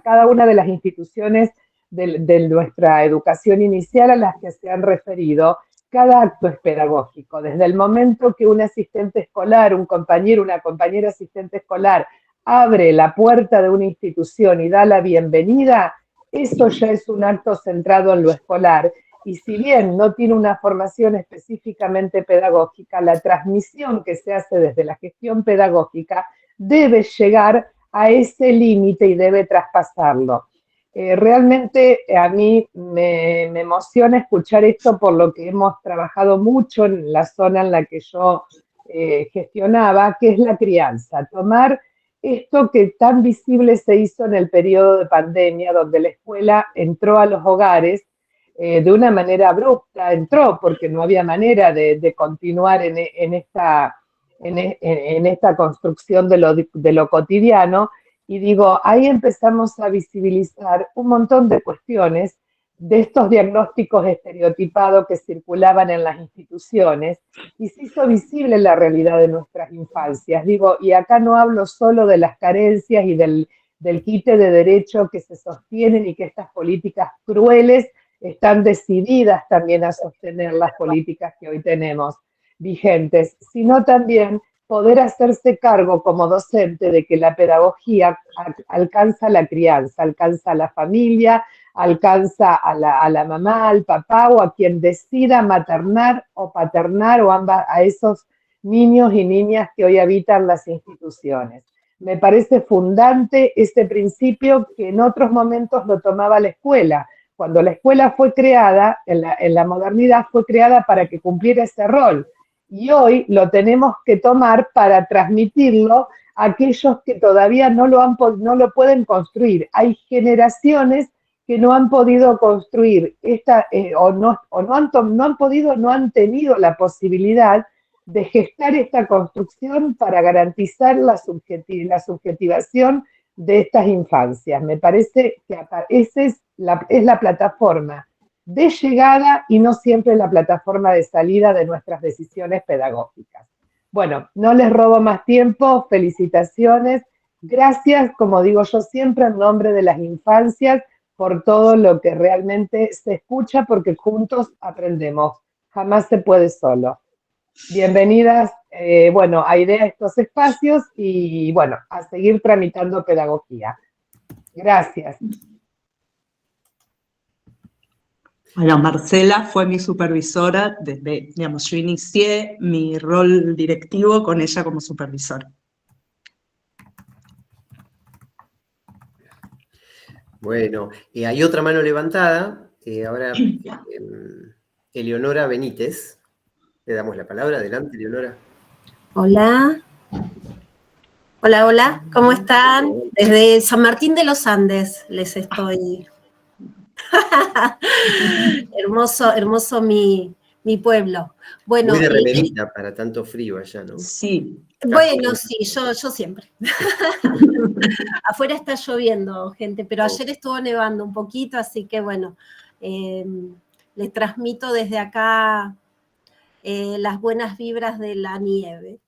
cada una de las instituciones de nuestra educación inicial a las que se han referido. Cada acto es pedagógico, desde el momento que un asistente escolar, un compañero, una compañera asistente escolar abre la puerta de una institución y da la bienvenida, eso ya es un acto centrado en lo escolar. Y si bien no tiene una formación específicamente pedagógica, la transmisión que se hace desde la gestión pedagógica debe llegar a ese límite y debe traspasarlo. Realmente a mí me emociona escuchar esto por lo que hemos trabajado mucho en la zona en la que yo gestionaba, que es la crianza. Tomar esto que tan visible se hizo en el periodo de pandemia, donde la escuela entró a los hogares de una manera abrupta, entró porque no había manera de continuar en esta construcción de lo cotidiano. Y digo, ahí empezamos a visibilizar un montón de cuestiones de estos diagnósticos estereotipados que circulaban en las instituciones y se hizo visible la realidad de nuestras infancias. Digo, y acá no hablo solo de las carencias y del quite de derecho que se sostienen y que estas políticas crueles están decididas también a sostener las políticas que hoy tenemos vigentes, sino también poder hacerse cargo como docente de que la pedagogía alcanza la crianza, alcanza a la familia, alcanza a la mamá, al papá o a quien decida maternar o paternar o ambas a esos niños y niñas que hoy habitan las instituciones. Me parece fundante ese principio que en otros momentos lo tomaba la escuela. Cuando la escuela fue creada, en la modernidad fue creada para que cumpliera ese rol. Y hoy lo tenemos que tomar para transmitirlo a aquellos que todavía no lo pueden construir. Hay generaciones que no han podido construir no han tenido la posibilidad de gestar esta construcción para garantizar la subjetivación de estas infancias. Me parece que esa es la plataforma de llegada y no siempre la plataforma de salida de nuestras decisiones pedagógicas. Bueno, no les robo más tiempo, felicitaciones, gracias, como digo yo siempre, en nombre de las infancias, por todo lo que realmente se escucha, porque juntos aprendemos, jamás se puede solo. Bienvenidas, Aide, a estos espacios y, a seguir tramitando pedagogía. Gracias. Bueno, Marcela fue mi supervisora desde, yo inicié mi rol directivo con ella como supervisora. Bueno, hay otra mano levantada, ahora Eleonora Benítez. Le damos la palabra, adelante, Eleonora. Hola. Hola, hola, ¿cómo están? Desde San Martín de los Andes les estoy... hermoso mi pueblo. Bueno, muy de remerita para tanto frío allá, ¿no? Sí. Bueno, sí, yo siempre. Afuera está lloviendo, gente, pero ayer estuvo nevando un poquito, así que bueno, les transmito desde acá las buenas vibras de la nieve.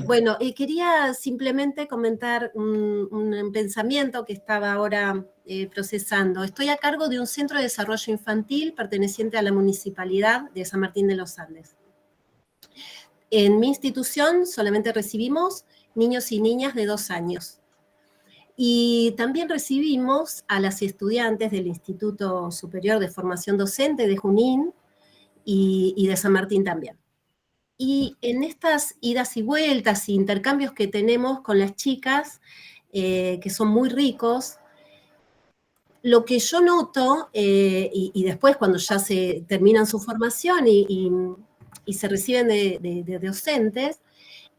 Bueno, quería simplemente comentar un pensamiento que estaba ahora procesando. Estoy a cargo de un centro de desarrollo infantil perteneciente a la Municipalidad de San Martín de los Andes. En mi institución solamente recibimos niños y niñas de 2 años. Y también recibimos a las estudiantes del Instituto Superior de Formación Docente de Junín y de San Martín también. Y en estas idas y vueltas y intercambios que tenemos con las chicas, que son muy ricos, lo que yo noto, y después cuando ya se terminan su formación y se reciben de docentes,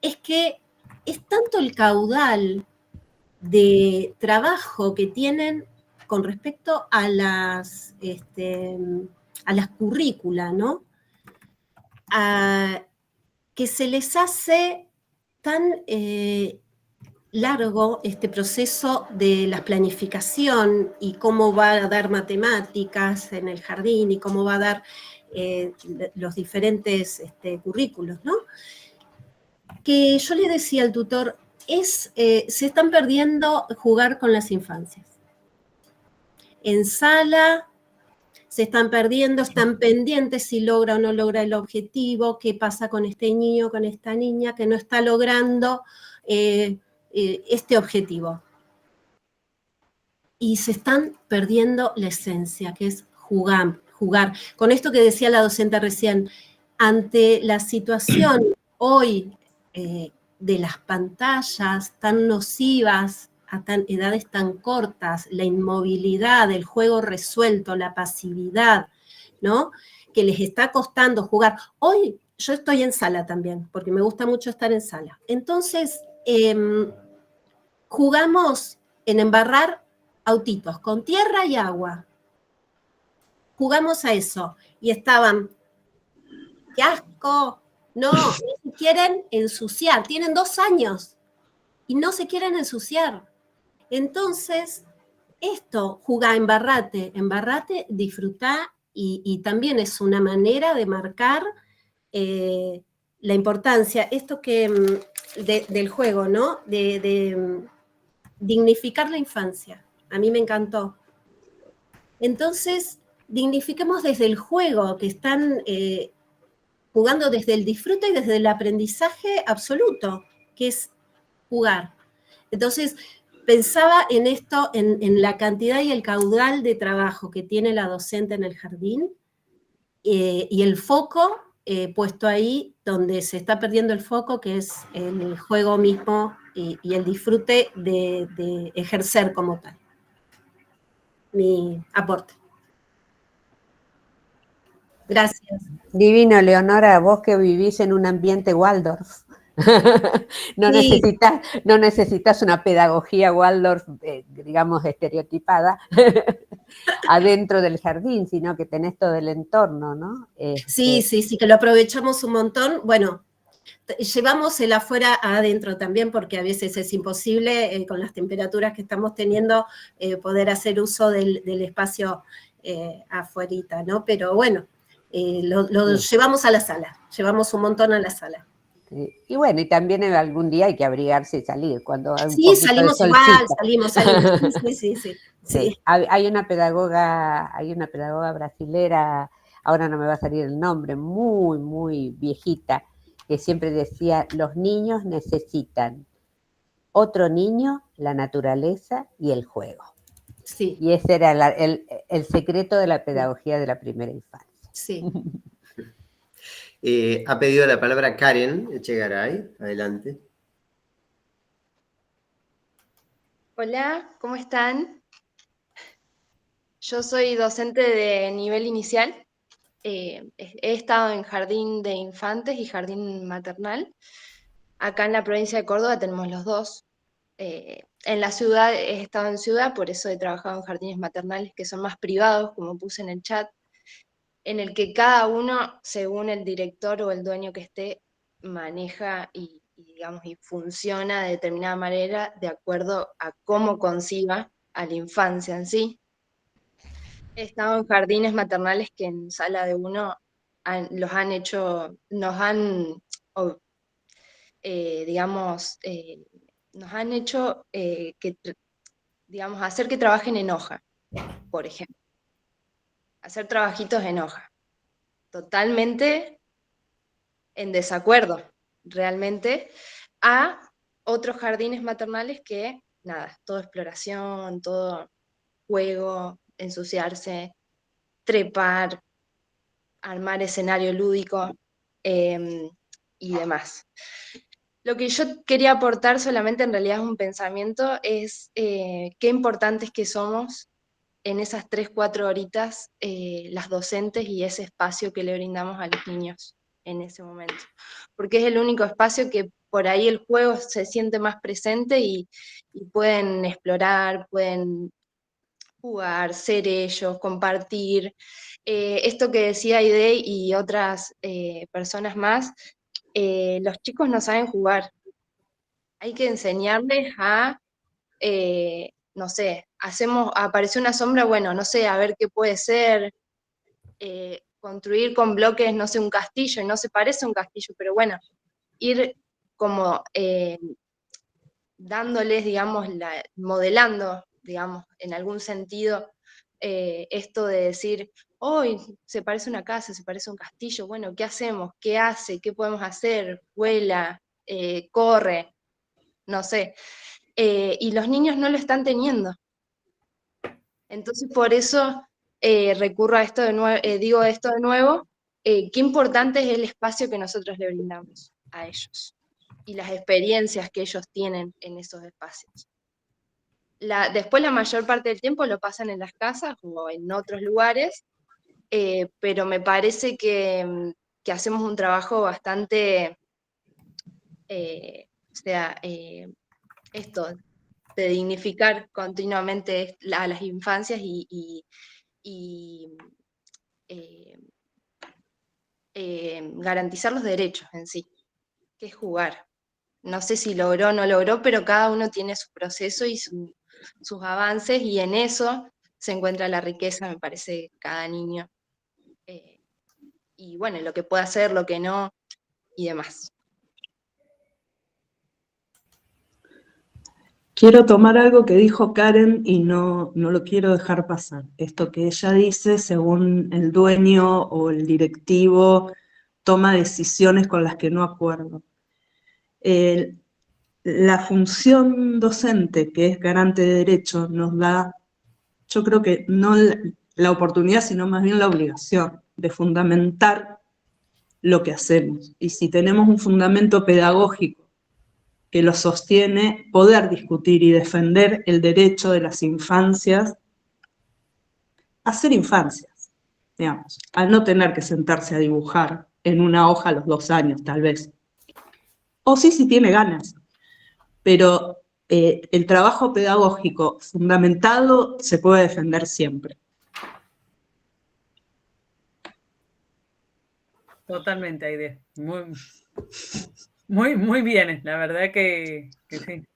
es que es tanto el caudal de trabajo que tienen con respecto a las currículas, ¿no? Que se les hace tan largo este proceso de la planificación y cómo va a dar matemáticas en el jardín y cómo va a dar los diferentes currículos, ¿no? Que yo le decía al tutor, se están perdiendo jugar con las infancias. En sala se están perdiendo, están pendientes si logra o no logra el objetivo, qué pasa con este niño, con esta niña que no está logrando este objetivo. Y se están perdiendo la esencia, que es jugar. Con esto que decía la docente recién, ante la situación hoy de las pantallas tan nocivas, a edades tan cortas, la inmovilidad, el juego resuelto, la pasividad, ¿no? Que les está costando jugar. Hoy yo estoy en sala también, porque me gusta mucho estar en sala. Entonces, jugamos en embarrar autitos con tierra y agua. Jugamos a eso. Y estaban, ¡qué asco! No, se quieren ensuciar. Tienen 2 años y no se quieren ensuciar. Entonces, esto, jugá, embarrate, disfrutá, y también es una manera de marcar la importancia, esto que del juego, ¿no? De dignificar la infancia. A mí me encantó. Entonces, dignifiquemos desde el juego, que están jugando desde el disfrute y desde el aprendizaje absoluto, que es jugar. Entonces, pensaba en esto, en la cantidad y el caudal de trabajo que tiene la docente en el jardín, y el foco puesto ahí donde se está perdiendo el foco, que es el juego mismo y el disfrute de ejercer como tal. Mi aporte. Gracias. Divino, Leonora, vos que vivís en un ambiente Waldorf. No, Sí. no necesitas una pedagogía Waldorf, digamos, estereotipada adentro del jardín, sino que tenés todo el entorno, ¿no? Sí, que lo aprovechamos un montón. Bueno, llevamos el afuera a adentro también, porque a veces es imposible con las temperaturas que estamos teniendo poder hacer uso del espacio afuerita, ¿no? Pero bueno, lo llevamos a la sala, llevamos un montón a la sala. Y bueno, y también algún día hay que abrigarse y salir, cuando hay un Sí, poquito salimos de igual, solcito. salimos. Sí. Hay una pedagoga brasilera, ahora no me va a salir el nombre, muy, muy viejita, que siempre decía, los niños necesitan otro niño, la naturaleza y el juego. Sí. Y ese era el secreto de la pedagogía de la primera infancia. Sí. Ha pedido la palabra Karen Echegaray. Adelante. Hola, ¿cómo están? Yo soy docente de nivel inicial. He estado en jardín de infantes y jardín maternal. Acá en la provincia de Córdoba tenemos los dos. En la ciudad he estado en ciudad, por eso he trabajado en jardines maternales que son más privados, como puse en el chat, en el que cada uno, según el director o el dueño que esté, maneja digamos, y funciona de determinada manera de acuerdo a cómo conciba a la infancia en sí. He estado en jardines maternales que en sala de uno nos han hecho digamos, hacer que trabajen en hoja, por ejemplo. Hacer trabajitos en hoja. Totalmente en desacuerdo, realmente, a otros jardines maternales que, nada, todo exploración, todo juego, ensuciarse, trepar, armar escenario lúdico y demás. Lo que yo quería aportar solamente en realidad es un pensamiento, es qué importantes que somos en esas 3-4 horitas las docentes y ese espacio que le brindamos a los niños en ese momento. Porque es el único espacio que por ahí el juego se siente más presente y pueden explorar, pueden jugar, ser ellos, compartir. Esto que decía Aide y otras personas más, los chicos no saben jugar. Hay que enseñarles a, no sé, apareció una sombra, bueno, no sé, a ver qué puede ser, construir con bloques, no sé, un castillo, y no se parece a un castillo, pero bueno, ir como dándoles, digamos, modelando, digamos, en algún sentido, esto de decir, hoy se parece a una casa, se parece a un castillo, bueno, ¿qué hacemos? ¿Qué hace? ¿Qué podemos hacer? Vuela, corre, no sé. Y los niños no lo están teniendo. Entonces, por eso recurro a esto de nuevo, digo esto de nuevo, qué importante es el espacio que nosotros le brindamos a ellos y las experiencias que ellos tienen en esos espacios. Después la mayor parte del tiempo lo pasan en las casas o en otros lugares, pero me parece que que hacemos un trabajo bastante, esto, de dignificar continuamente a las infancias y garantizar los derechos en sí, que es jugar. No sé si logró o no logró, pero cada uno tiene su proceso y sus avances, y en eso se encuentra la riqueza, me parece, de cada niño. Y bueno, lo que puede hacer, lo que no, y demás. Quiero tomar algo que dijo Karen y no lo quiero dejar pasar. Esto que ella dice, según el dueño o el directivo toma decisiones con las que no acuerdo. La función docente, que es garante de derechos, nos da, yo creo que no la oportunidad, sino más bien la obligación de fundamentar lo que hacemos. Y si tenemos un fundamento pedagógico que lo sostiene, poder discutir y defender el derecho de las infancias a ser infancias, digamos, al no tener que sentarse a dibujar en una hoja a los 2 años, tal vez. O sí, si tiene ganas. Pero el trabajo pedagógico fundamentado se puede defender siempre. Totalmente, Aide. Muy bien, la verdad que sí.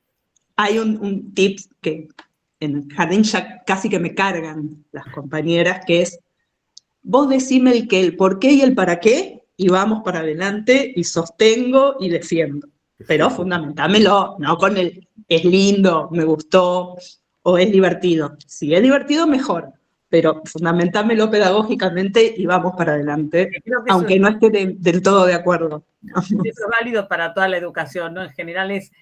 Hay un tip que en el jardín ya casi que me cargan las compañeras, que es, vos decime el qué, el por qué y el para qué, y vamos para adelante, y sostengo y defiendo. Pero fundamentámelo, no con el es lindo, me gustó, o es divertido. Si es divertido, mejor, pero fundamentámelo pedagógicamente y vamos para adelante, aunque no esté del todo de acuerdo. Eso es válido para toda la educación, ¿no? En general es,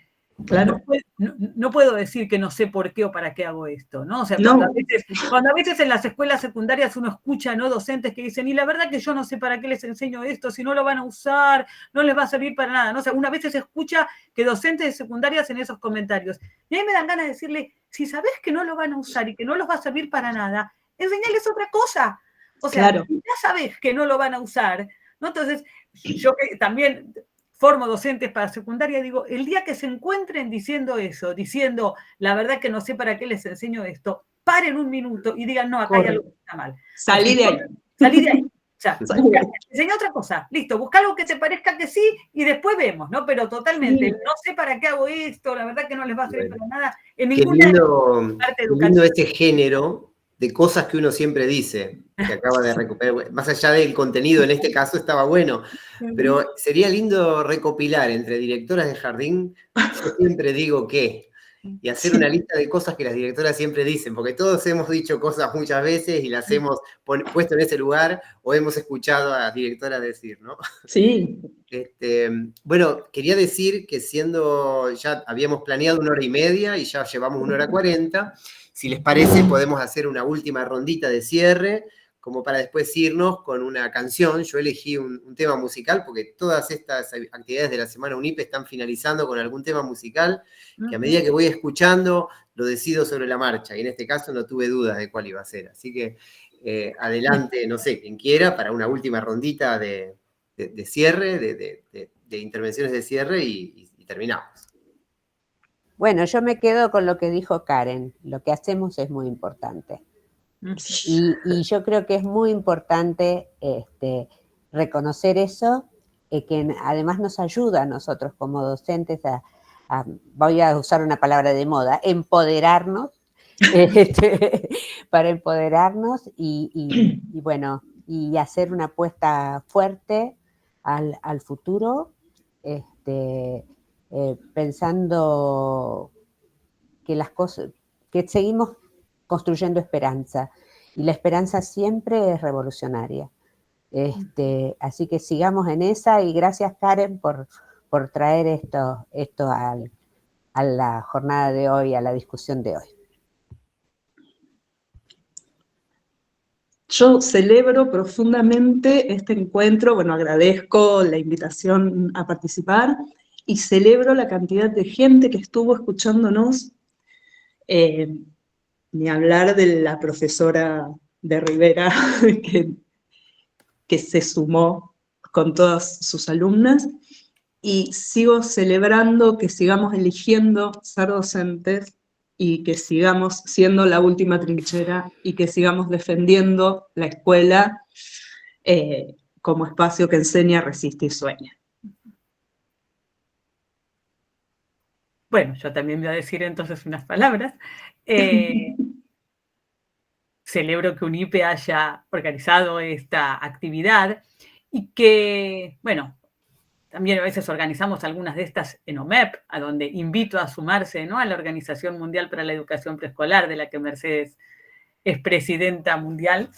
claro. No puedo decir que no sé por qué o para qué hago esto, ¿no? O sea, no. cuando a veces en las escuelas secundarias uno escucha, ¿no?, docentes que dicen, y la verdad que yo no sé para qué les enseño esto, si no lo van a usar, no les va a servir para nada, ¿no? O sea, una vez se escucha que docentes de secundarias en esos comentarios. Y a mí me dan ganas de decirle, si sabés que no lo van a usar y que no los va a servir para nada, enseñales otra cosa. O sea, claro, ya sabés que no lo van a usar, ¿no? Entonces, yo que también formo docentes para secundaria, digo, el día que se encuentren diciendo eso, diciendo, la verdad que no sé para qué les enseño esto, paren un minuto y digan, no, acá hay algo que está mal. Salí de ahí. Salí de ahí. O sea, enseña otra cosa, listo, busca algo que te parezca que sí y después vemos, ¿no? Pero totalmente, no sé para qué hago esto, la verdad que no les va a servir para nada en ninguna parte educativa. Qué lindo ese género de cosas que uno siempre dice, que acaba de recuperar, más allá del contenido, en este caso estaba bueno, pero sería lindo recopilar entre directoras de jardín, yo siempre digo qué, y hacer una lista de cosas que las directoras siempre dicen, porque todos hemos dicho cosas muchas veces y las hemos puesto en ese lugar, o hemos escuchado a directoras decir, ¿no? Sí. Bueno, quería decir que ya habíamos planeado 1h30 y ya llevamos 1h40, si les parece, podemos hacer una última rondita de cierre, como para después irnos con una canción. Yo elegí un tema musical, porque todas estas actividades de la Semana UNIPE están finalizando con algún tema musical, que a medida que voy escuchando, lo decido sobre la marcha, y en este caso no tuve dudas de cuál iba a ser. Así que adelante, no sé, quien quiera, para una última rondita de cierre, de intervenciones de cierre, y terminamos. Bueno, yo me quedo con lo que dijo Karen, lo que hacemos es muy importante. Y yo creo que es muy importante reconocer eso, que además nos ayuda a nosotros como docentes voy a usar una palabra de moda, empoderarnos, para empoderarnos y bueno, y hacer una apuesta fuerte al futuro, pensando que las cosas, que seguimos construyendo esperanza, y la esperanza siempre es revolucionaria. Así que sigamos en esa, y gracias, Karen, por traer esto a la jornada de hoy, a la discusión de hoy. Yo celebro profundamente este encuentro, bueno, agradezco la invitación a participar, y celebro la cantidad de gente que estuvo escuchándonos, ni hablar de la profesora de Rivera que se sumó con todas sus alumnas, y sigo celebrando que sigamos eligiendo ser docentes y que sigamos siendo la última trinchera y que sigamos defendiendo la escuela como espacio que enseña, resiste y sueña. Bueno, yo también voy a decir entonces unas palabras. Celebro que UNIPE haya organizado esta actividad y que, bueno, también a veces organizamos algunas de estas en OMEP, a donde invito a sumarse, ¿no?, a la Organización Mundial para la Educación Preescolar, de la que Mercedes es presidenta mundial.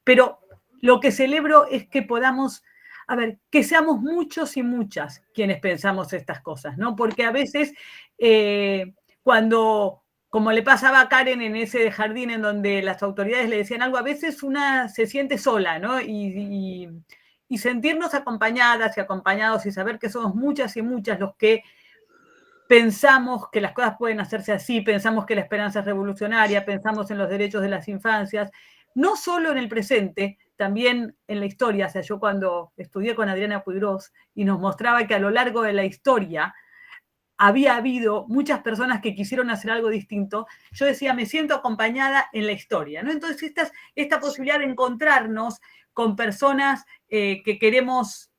Pero lo que celebro es que podamos, a ver, que seamos muchos y muchas quienes pensamos estas cosas, ¿no? Porque a veces cuando, como le pasaba a Karen en ese jardín en donde las autoridades le decían algo, a veces una se siente sola, ¿no? Y sentirnos acompañadas y acompañados y saber que somos muchas y muchas los que pensamos que las cosas pueden hacerse así, pensamos que la esperanza es revolucionaria, pensamos en los derechos de las infancias, no solo en el presente, también en la historia. O sea, yo cuando estudié con Adriana Puigros y nos mostraba que a lo largo de la historia había habido muchas personas que quisieron hacer algo distinto, yo decía, me siento acompañada en la historia, ¿no? Entonces, esta posibilidad de encontrarnos con personas que queremos,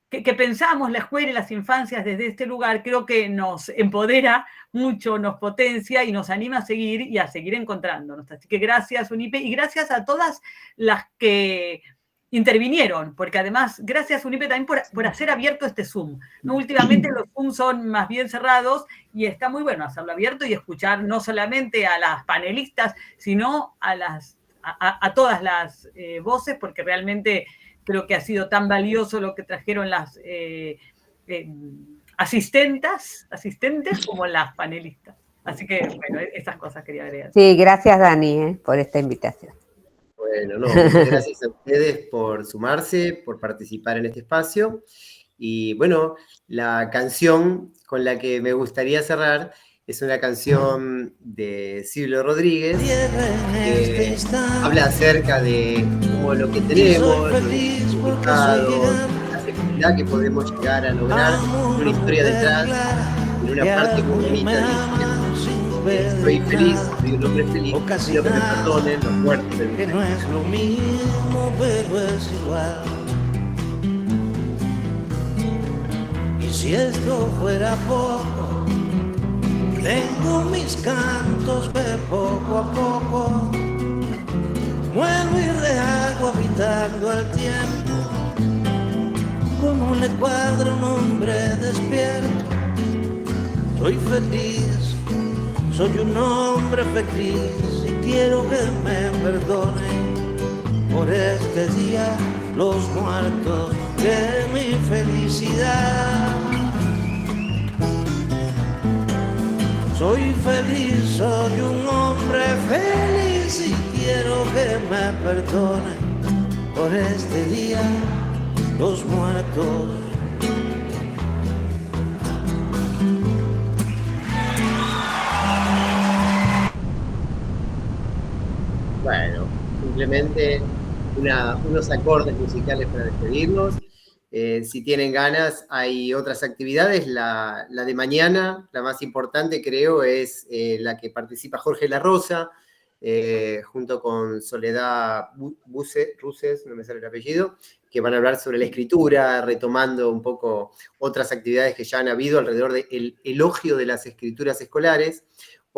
que pensamos la escuela y las infancias desde este lugar, creo que nos empodera mucho, nos potencia y nos anima a seguir y a seguir encontrándonos. Así que gracias, UNIPE, y gracias a todas las que intervinieron, porque además, gracias, UNIPE, también por hacer abierto este Zoom, ¿no? Últimamente los Zoom son más bien cerrados y está muy bueno hacerlo abierto y escuchar no solamente a las panelistas, sino a todas las voces, porque realmente creo que ha sido tan valioso lo que trajeron las asistentes como las panelistas. Así que, bueno, esas cosas quería agregar. Sí, gracias, Dani, por esta invitación. Bueno, no, muchas gracias a ustedes por sumarse, por participar en este espacio. Y bueno, la canción con la que me gustaría cerrar es una canción de Silvio Rodríguez que habla acerca de cómo lo que tenemos, los resultados, la felicidad que podemos llegar a lograr, una historia detrás, en una parte muy bonita dice: estoy feliz, soy un hombre feliz, quiero que me perdonen los muertos del mundo. No es lo mismo, pero es igual. Y si esto fuera poco, tengo mis cantos que poco a poco vuelvo y rehago habitando el tiempo. Como le cuadra un hombre despierto, soy feliz, soy un hombre feliz y quiero que me perdonen por este día los muertos de mi felicidad. Soy feliz, soy un hombre feliz y quiero que me perdonen por este día los muertos. Bueno, simplemente unos acordes musicales para despedirnos. Si tienen ganas, hay otras actividades. La de mañana, la más importante creo, es la que participa Jorge La Rosa, junto con Soledad Ruses, no me sale el apellido, que van a hablar sobre la escritura, retomando un poco otras actividades que ya han habido alrededor del elogio de las escrituras escolares.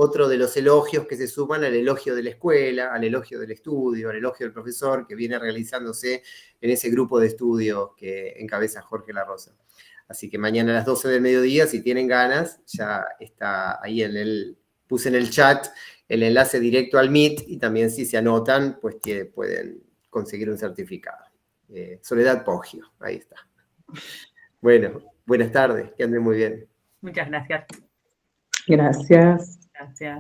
Otro de los elogios que se suman al elogio de la escuela, al elogio del estudio, al elogio del profesor, que viene realizándose en ese grupo de estudio que encabeza Jorge La Rosa. Así que mañana a las 12 del mediodía, si tienen ganas, ya está ahí puse en el chat el enlace directo al Meet, y también si se anotan, pues pueden conseguir un certificado. Soledad Poggio, ahí está. Bueno, buenas tardes, que anden muy bien. Muchas gracias. Gracias. Gracias.